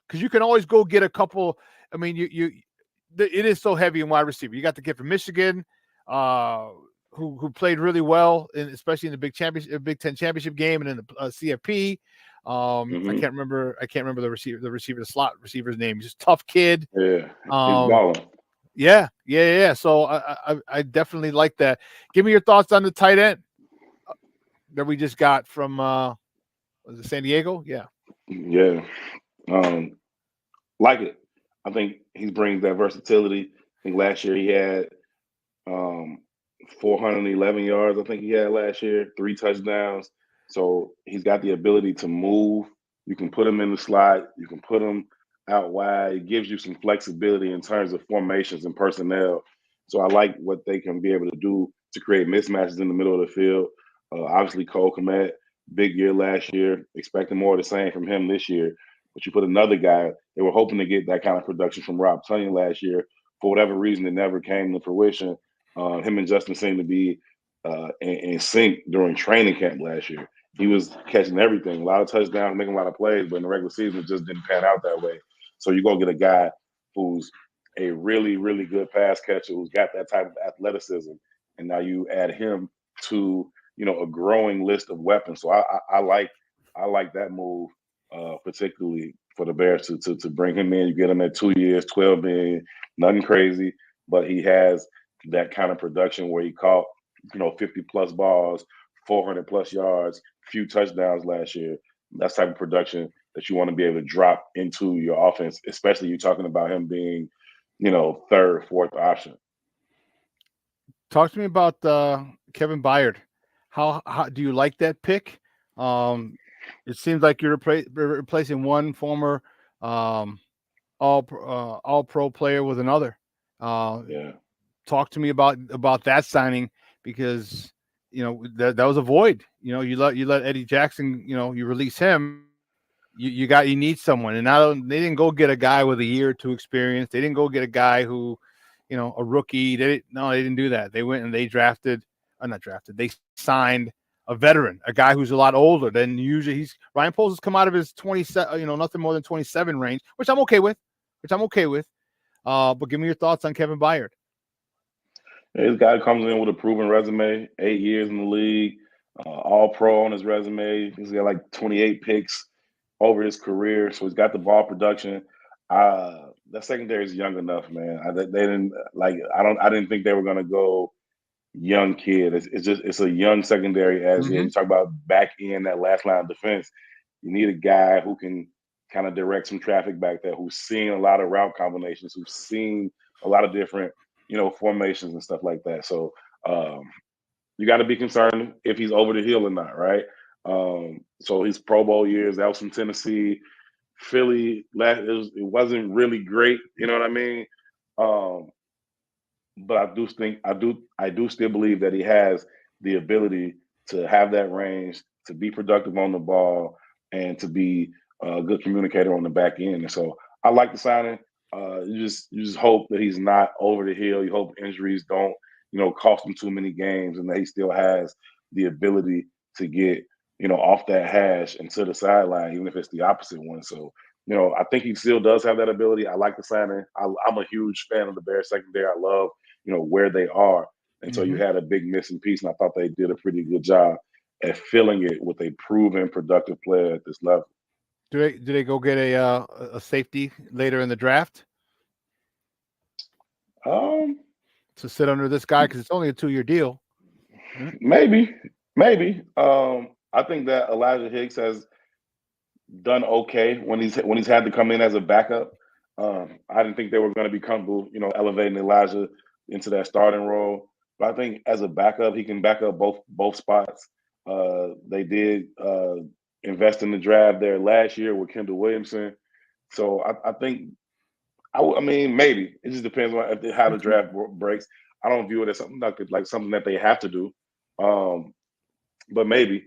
[SPEAKER 1] because you can always go get a couple. I mean, it is so heavy in wide receiver. You got the kid from Michigan, who played really well, especially in the Big Ten championship game and in the CFP. I can't remember the slot receiver's name. He's just a tough kid.
[SPEAKER 18] Yeah, he's balling.
[SPEAKER 1] Yeah. So I definitely like that. Give me your thoughts on the tight end that we just got from was it San Diego? Yeah.
[SPEAKER 18] Like it. I think he brings that versatility. I think last year he had 411 yards. I think he had last year, 3 touchdowns. So he's got the ability to move. You can put him in the slot. You can put him out wide. It gives you some flexibility in terms of formations and personnel. So I like what they can be able to do to create mismatches in the middle of the field. Obviously, Cole Kmet, big year last year. Expecting more of the same from him this year. But you put another guy, they were hoping to get that kind of production from Rob Tonyan last year. For whatever reason, it never came to fruition. Him and Justin seemed to be in sync during training camp last year. He was catching everything, a lot of touchdowns, making a lot of plays, but in the regular season, it just didn't pan out that way. So you go get a guy who's a really, really good pass catcher, who's got that type of athleticism, and now you add him to a growing list of weapons. So I like that move, particularly for the Bears to bring him in. You get him at 2 years, $12 million, nothing crazy, but he has that kind of production where he caught 50 plus balls, 400 plus yards, few touchdowns last year. That's type of production that you want to be able to drop into your offense, especially you're talking about him being, third, fourth option.
[SPEAKER 1] Talk to me about Kevin Byard. How do you like that pick? It seems like you're replacing one former all pro player with another. Talk to me about that signing because that was a void. You let Eddie Jackson. You release him. You need someone, and now they didn't go get a guy with a year or two experience. They didn't go get a guy who, a rookie. They didn't do that. They went and they They signed a veteran, a guy who's a lot older than usually. Ryan Poles has come out of his 27, nothing more than 27 range, which I'm okay with. But give me your thoughts on Kevin Byard.
[SPEAKER 18] This guy comes in with a proven resume, 8 years in the league, all pro on his resume. He's got like 28 picks over his career, so he's got the ball production. That secondary is young enough, man. I didn't think they were gonna go young kid. It's a young secondary as you talk about back in that last line of defense. You need a guy who can kind of direct some traffic back there, who's seen a lot of route combinations, who's seen a lot of different formations and stuff like that. So you got to be concerned if he's over the hill or not, right? So his Pro Bowl years, that was from Tennessee. Philly, it wasn't really great, you know what I mean? But I do still believe that he has the ability to have that range, to be productive on the ball, and to be a good communicator on the back end. And so I like the signing. You just hope that he's not over the hill. You hope injuries don't, cost him too many games, and that he still has the ability to get, off that hash and to the sideline, even if it's the opposite one. So, I think he still does have that ability. I like the signing. I'm a huge fan of the Bears secondary. I love, where they are. And so you had a big missing piece, and I thought they did a pretty good job at filling it with a proven, productive player at this level.
[SPEAKER 1] Do they go get a safety later in the draft to sit under this guy because it's only a 2-year deal?
[SPEAKER 18] Maybe. I think that Elijah Hicks has done okay when he's had to come in as a backup. I didn't think they were going to be comfortable, elevating Elijah into that starting role. But I think as a backup, he can back up both spots. They did invest in the draft there last year with Kendall Williamson. So I think, I mean, maybe. It just depends on how the draft breaks. I don't view it as something like something that they have to do. But maybe.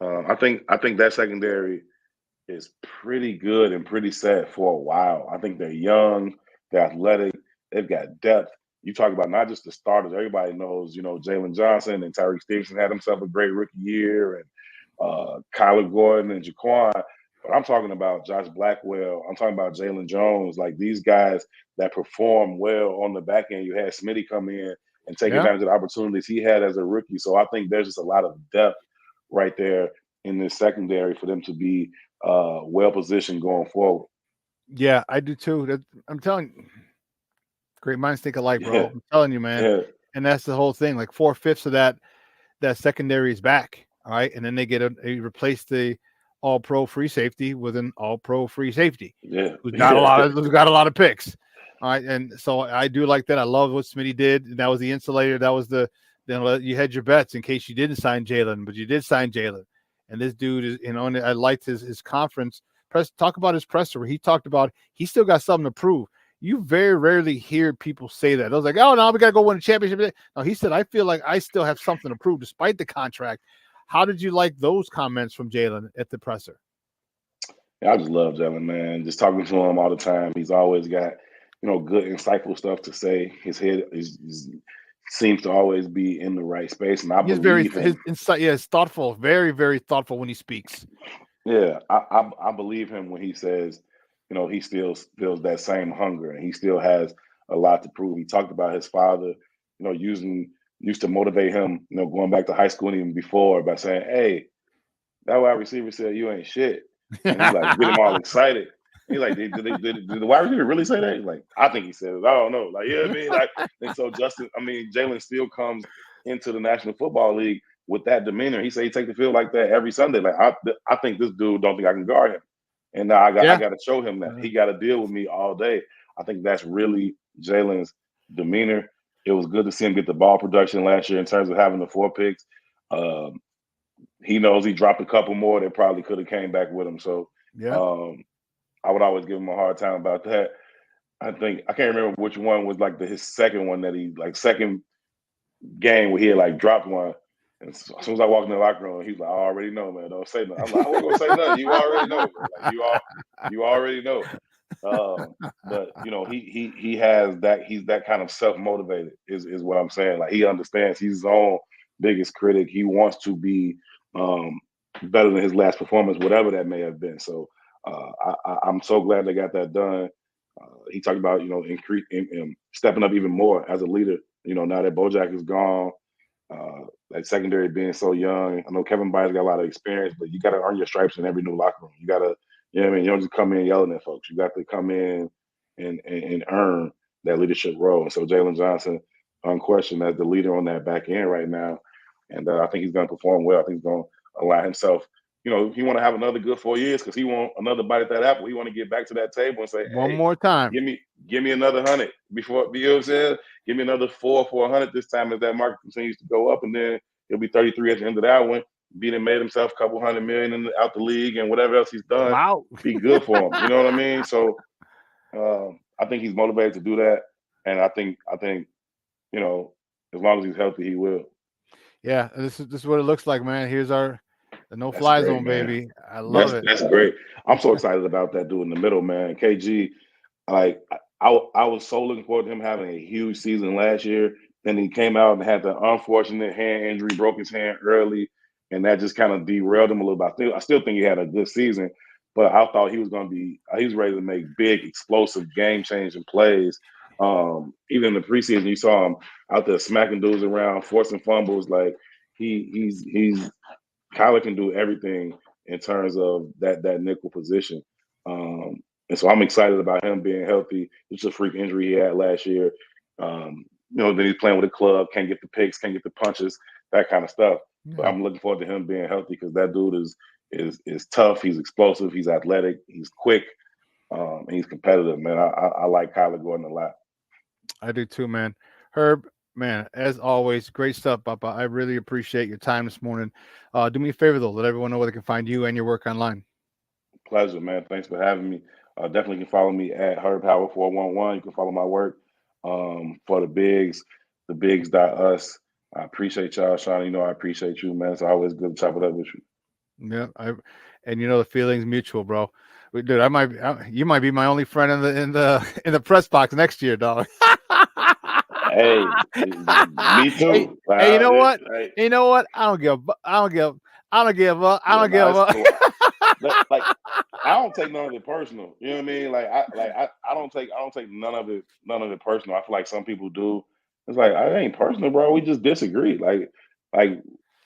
[SPEAKER 18] I think that secondary is pretty good and pretty set for a while. I think they're young, they're athletic, they've got depth. You talk about not just the starters. Everybody knows, Jalen Johnson and Tyreek Stevenson had himself a great rookie year, and Kyler Gordon and Jaquan. But I'm talking about Josh Blackwell. I'm talking about Jalen Jones. Like these guys that perform well on the back end. You had Smitty come in and take advantage of the opportunities he had as a rookie. So I think there's just a lot of depth right there in this secondary for them to be well positioned going forward.
[SPEAKER 1] Yeah, I do too. I'm telling you, great minds think alike, bro.
[SPEAKER 18] Yeah.
[SPEAKER 1] I'm telling you, man.
[SPEAKER 18] Yeah.
[SPEAKER 1] And that's the whole thing. Like 4/5 of that secondary is back. All right. And then they replace the all-pro free safety with an all-pro free safety.
[SPEAKER 18] Yeah.
[SPEAKER 1] Who's got a lot of picks. All right. And so I do like that. I love what Smitty did. That was the insulator. That was you had your bets in case you didn't sign Jalen, but you did sign Jalen. And this dude is, and I liked his conference press. Talk about his presser where he talked about he still got something to prove. You very rarely hear people say that. I was like, oh no, we gotta go win a championship. No, he said, I feel like I still have something to prove despite the contract. How did you like those comments from Jalen at the presser?
[SPEAKER 18] Yeah, I just love Jalen, man. Just talking to him all the time. He's always got, good, insightful stuff to say. His head seems to always be in the right space, and I believe him.
[SPEAKER 1] His insight, is thoughtful, very, very thoughtful when he speaks.
[SPEAKER 18] Yeah, I believe him when he says, he still feels that same hunger, and he still has a lot to prove. He talked about his father, used to motivate him, going back to high school and even before by saying, "Hey, that wide receiver said you ain't shit," and he's like, get him all excited. He's like, did the wide receiver really say that? He's like, I think he said it. I don't know. Like, you know what I mean? Like, and so Jalen still comes into the National Football League with that demeanor. He said he take the field like that every Sunday. Like, I think this dude don't think I can guard him. And now I got to show him that. He got to deal with me all day. I think that's really Jalen's demeanor. It was good to see him get the ball production last year in terms of having the 4 picks. He knows he dropped a couple more that probably could have came back with him. So I would always give him a hard time about that. I can't remember which one was like his second one that he second game where he had dropped one. And as soon as I walked in the locker room, he was like, I already know, man. Don't say nothing. I'm like, I wasn't gonna say nothing. You already know, man. Like, you already know. But he has that. He's that kind of self-motivated. Is what I'm saying. Like he understands. He's his own biggest critic. He wants to be better than his last performance, whatever that may have been. So I'm so glad they got that done. He talked about stepping up even more as a leader. Now that Bojack is gone. That secondary being so young. I know Kevin Byers got a lot of experience, but you got to earn your stripes in every new locker room. You got to, you don't just come in yelling at folks. You got to come in and earn that leadership role. And so Jalen Johnson, unquestioned as the leader on that back end right now. And I think he's going to perform well. I think he's going to allow himself, he want to have another good 4 years because he want another bite at that apple. He want to get back to that table and say,
[SPEAKER 1] one more time.
[SPEAKER 18] Give me another 100 before, you know what I'm saying? Give me another 4 for 100 this time as that market continues to go up, and then he'll be 33 at the end of that one. Beat made himself a couple $100 million out the league and whatever else he's done.
[SPEAKER 1] Wow.
[SPEAKER 18] Be good for him. You know what I mean? So I think he's motivated to do that, and I think as long as he's healthy, he will.
[SPEAKER 1] Yeah, this is what it looks like, man. Here's the no-fly zone, man. Baby. I love it.
[SPEAKER 18] That's great. I'm so excited about that dude in the middle, man. KG, I was so looking forward to him having a huge season last year. Then he came out and had the unfortunate hand injury, broke his hand early, and that just kind of derailed him a little bit. I still think he had a good season, but I thought he was ready to make big, explosive, game-changing plays. Even in the preseason, you saw him out there smacking dudes around, forcing fumbles. Like he's Kyler can do everything in terms of that nickel position. And so I'm excited about him being healthy. It's a freak injury he had last year. Then he's playing with a club, can't get the picks, can't get the punches, that kind of stuff. But I'm looking forward to him being healthy because that dude is tough. He's explosive. He's athletic. He's quick. And he's competitive, man. I like Kyler Gordon a lot.
[SPEAKER 1] I do too, man. Herb, man, as always, great stuff, Papa. I really appreciate your time this morning. Do me a favor, though. Let everyone know where they can find you and your work online.
[SPEAKER 18] Pleasure, man. Thanks for having me. Definitely can follow me at Herb Howard 411. You can follow my work for the bigs.us. I appreciate y'all, Shawn. You know I appreciate you, man. It's always good to chop it up with you.
[SPEAKER 1] Yeah, and the feeling's mutual, bro. Dude, you might be my only friend in the press box next year, dog.
[SPEAKER 18] Hey, me too.
[SPEAKER 1] Hey, you know what? Hey. You know what? I don't give up.
[SPEAKER 18] Like I don't take none of it personal. You know what I mean? I don't take none of it personal. I feel like some people do. It's like it ain't personal, bro. We just disagree. Like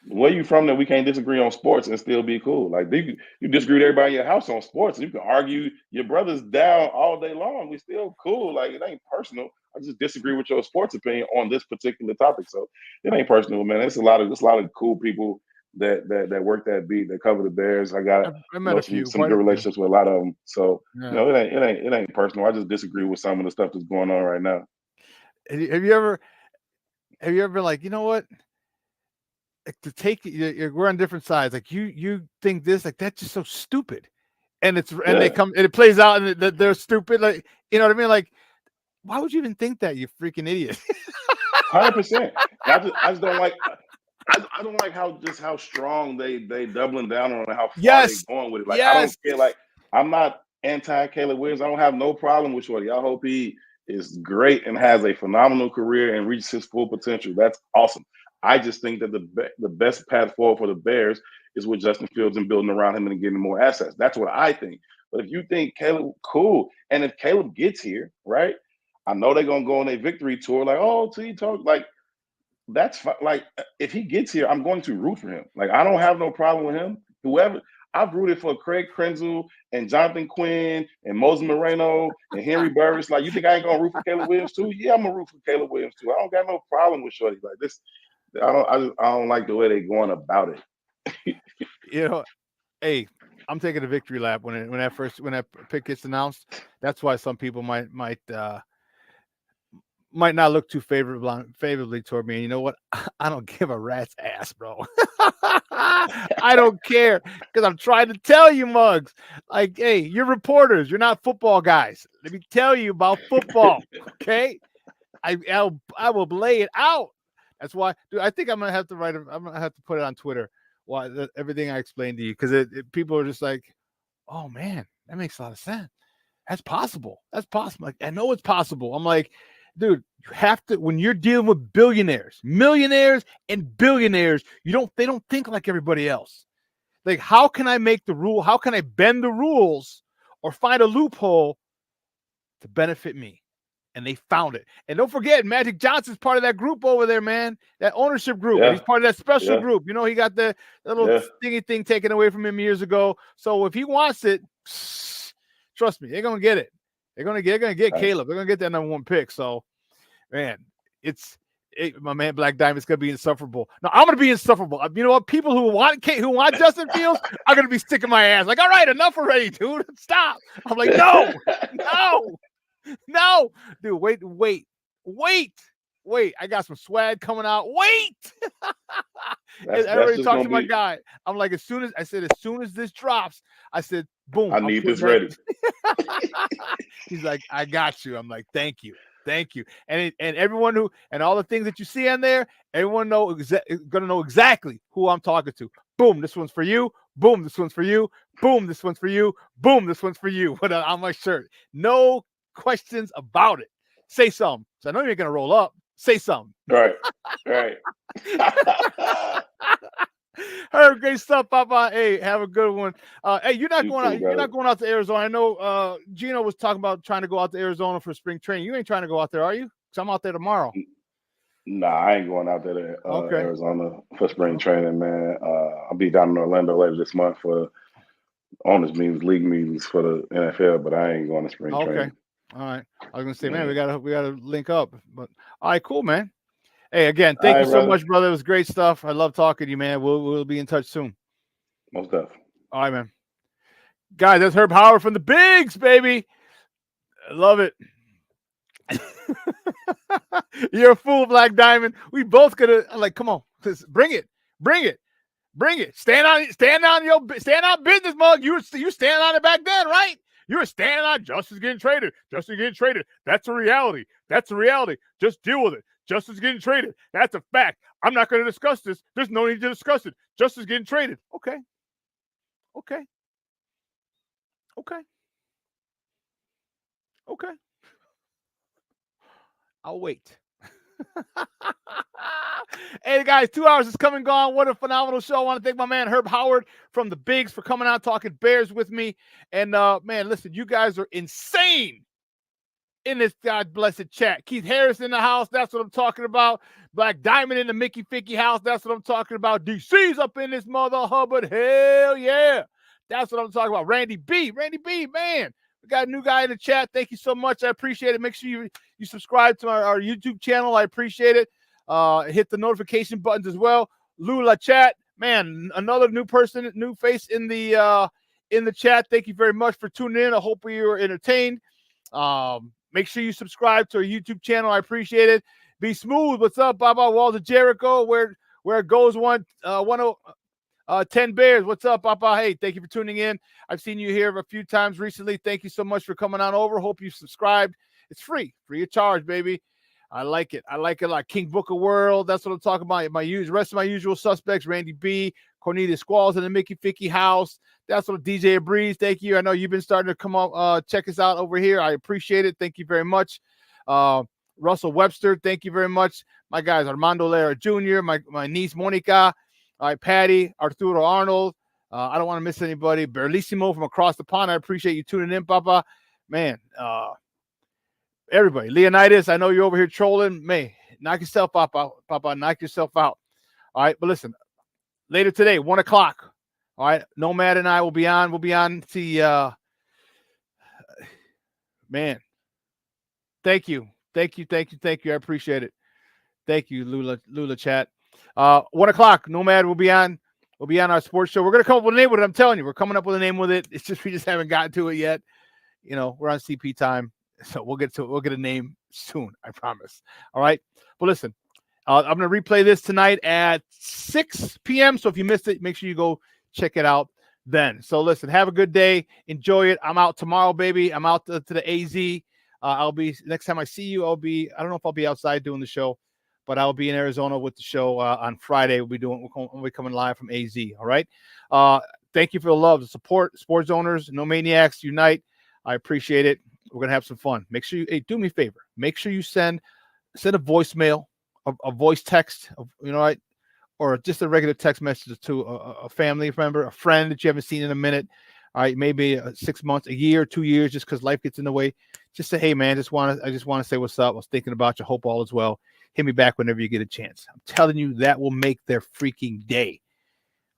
[SPEAKER 18] where you from that we can't disagree on sports and still be cool? Like you disagree with everybody in your house on sports. You can argue your brother's down all day long. We still cool. Like it ain't personal. I just disagree with your sports opinion on this particular topic. So it ain't personal, man. It's a lot of cool people that work that beat, that cover the Bears. I got some good relationships with a lot of them. So it ain't personal. I just disagree with some of the stuff that's going on right now.
[SPEAKER 1] Have you ever been like, you know what? To take we're on different sides. Like you think this, like that's just so stupid, and they come and it plays out and they're stupid. Like you know what I mean? Like why would you even think that, you freaking idiot?
[SPEAKER 18] 100%. I just don't like. I don't like how strong they doubling down on how far they going with it. Like I don't care. Like I'm not anti Caleb Williams. I don't have no problem with Shorty. I hope he is great and has a phenomenal career and reaches his full potential. That's awesome. I just think that the best path forward for the Bears is with Justin Fields and building around him and getting more assets. That's what I think. But if you think Caleb, cool. And if Caleb gets here, right? I know they're gonna go on a victory tour. Like, oh, T talk like. That's fine. Like if he gets here, I'm going to root for him. Like I don't have no problem with him. Whoever I've rooted for, Craig Krenzel and Jonathan Quinn and Moses Moreno and Henry Burris. Like you think I ain't gonna root for Caleb Williams too? Yeah, I'm gonna root for Caleb Williams too. I don't got no problem with Shorty like this. I don't like the way they're going about it.
[SPEAKER 1] Hey, I'm taking a victory lap when that pick gets announced. That's why some people might not look too favorably toward me. And you know what? I don't give a rat's ass, bro. I don't care because I'm trying to tell you, mugs. Like, hey, you're reporters. You're not football guys. Let me tell you about football, okay? I will lay it out. That's why, dude. I think I'm gonna have to I'm gonna have to put it on Twitter. Everything I explained to you, because people are just like, oh man, that makes a lot of sense. That's possible. That's possible. Like, I know it's possible. I'm like, dude, you have to, when you're dealing with billionaires, millionaires, and billionaires, they don't think like everybody else. Like, how can I make the rule? How can I bend the rules or find a loophole to benefit me? And they found it. And don't forget, Magic Johnson's part of that group over there, man. That ownership group. Yeah. He's part of that special group. You know, he got the little stingy thing taken away from him years ago. So if he wants it, trust me, they're gonna get it. They're gonna get Caleb. They're gonna get that #1 pick. So, man, my man Black Diamond's gonna be insufferable. No, I'm gonna be insufferable. You know what? People who want Justin Fields are gonna be sticking my ass. Like, all right, enough already, dude. Stop. I'm like, no, dude. Wait. I got some swag coming out. Wait. Everybody talk to my guy. I'm like, as soon as this drops, I said, boom.
[SPEAKER 18] I need this ready.
[SPEAKER 1] He's like, I got you. I'm like, thank you. And everyone and all the things that you see on there, everyone gonna know exactly who I'm talking to. Boom, this one's for you. Boom, this one's for you. Boom, this one's for you. Boom, this one's for you. On my shirt. No questions about it. Say something. So I know you're gonna roll up. Say something.
[SPEAKER 18] Right.
[SPEAKER 1] Herb, great stuff, Papa. Hey, have a good one. Hey, you're not
[SPEAKER 18] You
[SPEAKER 1] going
[SPEAKER 18] too,
[SPEAKER 1] out. You're
[SPEAKER 18] brother.
[SPEAKER 1] not going out to Arizona. I know. Gino was talking about trying to go out to Arizona for spring training. You ain't trying to go out there, are you? 'Cause I'm out there tomorrow.
[SPEAKER 18] Nah, I ain't going out there to
[SPEAKER 1] Okay.
[SPEAKER 18] Arizona for spring training, man. I'll be down in Orlando later this month for owners meetings, league meetings for the NFL, but I ain't going to spring
[SPEAKER 1] Okay.
[SPEAKER 18] training.
[SPEAKER 1] All right. I was gonna say, man,
[SPEAKER 18] Yeah.
[SPEAKER 1] we gotta link up. But all right, cool, man. Hey, again,
[SPEAKER 18] All
[SPEAKER 1] thank you
[SPEAKER 18] right,
[SPEAKER 1] so
[SPEAKER 18] brother.
[SPEAKER 1] much, brother. It was great stuff. I love talking to you, man. We'll be in touch soon.
[SPEAKER 18] Most definitely.
[SPEAKER 1] All right, man. Guys, that's Herb Howard from the Bigs, baby. I love it. You're a fool, Black Diamond. We both gonna come on, bring it. Stand on business, mug. You stand on it back then, right? You were standing on Justin's getting traded. That's a reality. Just deal with it. Justin's getting traded. That's a fact. I'm not going to discuss this. There's no need to discuss it. Justin's getting traded. Okay. I'll wait. Hey, guys, 2 hours is come and gone. What a phenomenal show. I want to thank my man Herb Howard from the Bigs for coming out talking Bears with me. And, man, listen, you guys are insane in this God blessed chat. Keith Harris in the house. That's what I'm talking about. Black Diamond in the Mickey Ficky house. That's what I'm talking about. DC's up in this mother Hubbard. Hell yeah. That's what I'm talking about. Randy B, man. We got a new guy in the chat. Thank you so much. I appreciate it. Make sure you subscribe to our YouTube channel. I appreciate it. Hit the notification buttons as well. Lula chat, man, another new person, new face in the chat. Thank you very much for tuning in. I hope you were entertained. Make sure you subscribe to our YouTube channel. I appreciate it. Be smooth. What's up, Baba Walls of Jericho? Where it goes 10 Bears. What's up, Papa? Hey, thank you for tuning in. I've seen you here a few times recently. Thank you so much for coming on over. Hope you subscribed. It's free of charge, baby. I like it. Like King Booker World. That's what I'm talking about. Rest of my usual suspects, Randy B, Cornelius Squalls in the Mickey Ficky house. That's what DJ Breeze. Thank you. I know you've been starting to come up, check us out over here. I appreciate it. Thank you very much. Russell Webster, thank you very much. My guys, Armando Lara Jr., my niece Monica. All right, Patty, Arturo Arnold. I don't want to miss anybody. Berlissimo from across the pond. I appreciate you tuning in, Papa. Man, everybody. Leonidas, I know you're over here trolling. Man, knock yourself out, Papa. Knock yourself out. All right, but listen, later today, 1 o'clock. All right, Nomad and I will be on. We'll be on to man. Thank you. I appreciate it. Thank you, Lula chat. 1 o'clock, Nomad will be on. We'll be on our sports show. We're gonna come up with a name with it. I'm telling you, we're coming up with a name with it. It's just we just haven't gotten to it yet. You know, we're on CP time, so we'll get a name soon. I promise. All right. But listen, I'm gonna replay this tonight at 6 p.m. So if you missed it, make sure you go check it out then. So listen, have a good day. Enjoy it. I'm out tomorrow, baby. I'm out to the AZ. I'll be next time I see you. I don't know if I'll be outside doing the show, but I'll be in Arizona with the show on Friday. We'll be coming live from AZ. All right. Thank you for the love, the support. Sports owners, no maniacs, unite. I appreciate it. We're gonna have some fun. Make sure you do me a favor. Make sure you send a voicemail, a voice text, right, or just a regular text message to a family member, a friend that you haven't seen in a minute. All right, maybe 6 months, a year, 2 years, just because life gets in the way. Just say, hey man, I just want to say what's up. I was thinking about you. Hope all is well. Hit me back whenever you get a chance. I'm telling you, that will make their freaking day.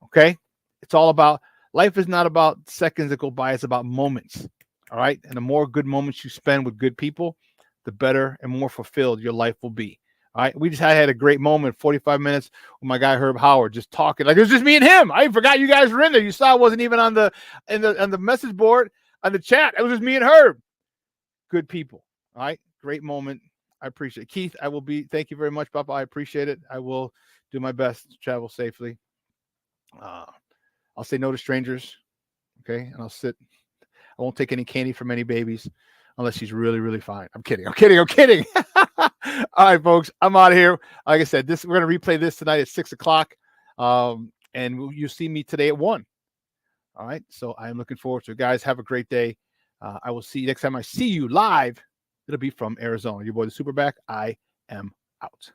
[SPEAKER 1] Okay? It's all about, life is not about seconds that go by. It's about moments. All right? And the more good moments you spend with good people, the better and more fulfilled your life will be. All right? I had a great moment, 45 minutes with my guy Herb Howard, just talking. Like it was just me and him. I forgot you guys were in there. You saw I wasn't even on the message board, on the chat. It was just me and Herb. Good people. All right? Great moment. I appreciate it. Keith, thank you very much, Papa. I appreciate it. I will do my best to travel safely. I'll say no to strangers. Okay. And I won't take any candy from any babies unless she's really, really fine. I'm kidding. All right, folks. I'm out of here. Like I said, we're going to replay this tonight at 6 o'clock. And you'll see me today at 1. All right. So I'm looking forward to it. Guys, have a great day. I will see you next time I see you live. It'll be from Arizona. Your boy, the SuperBack. I am out.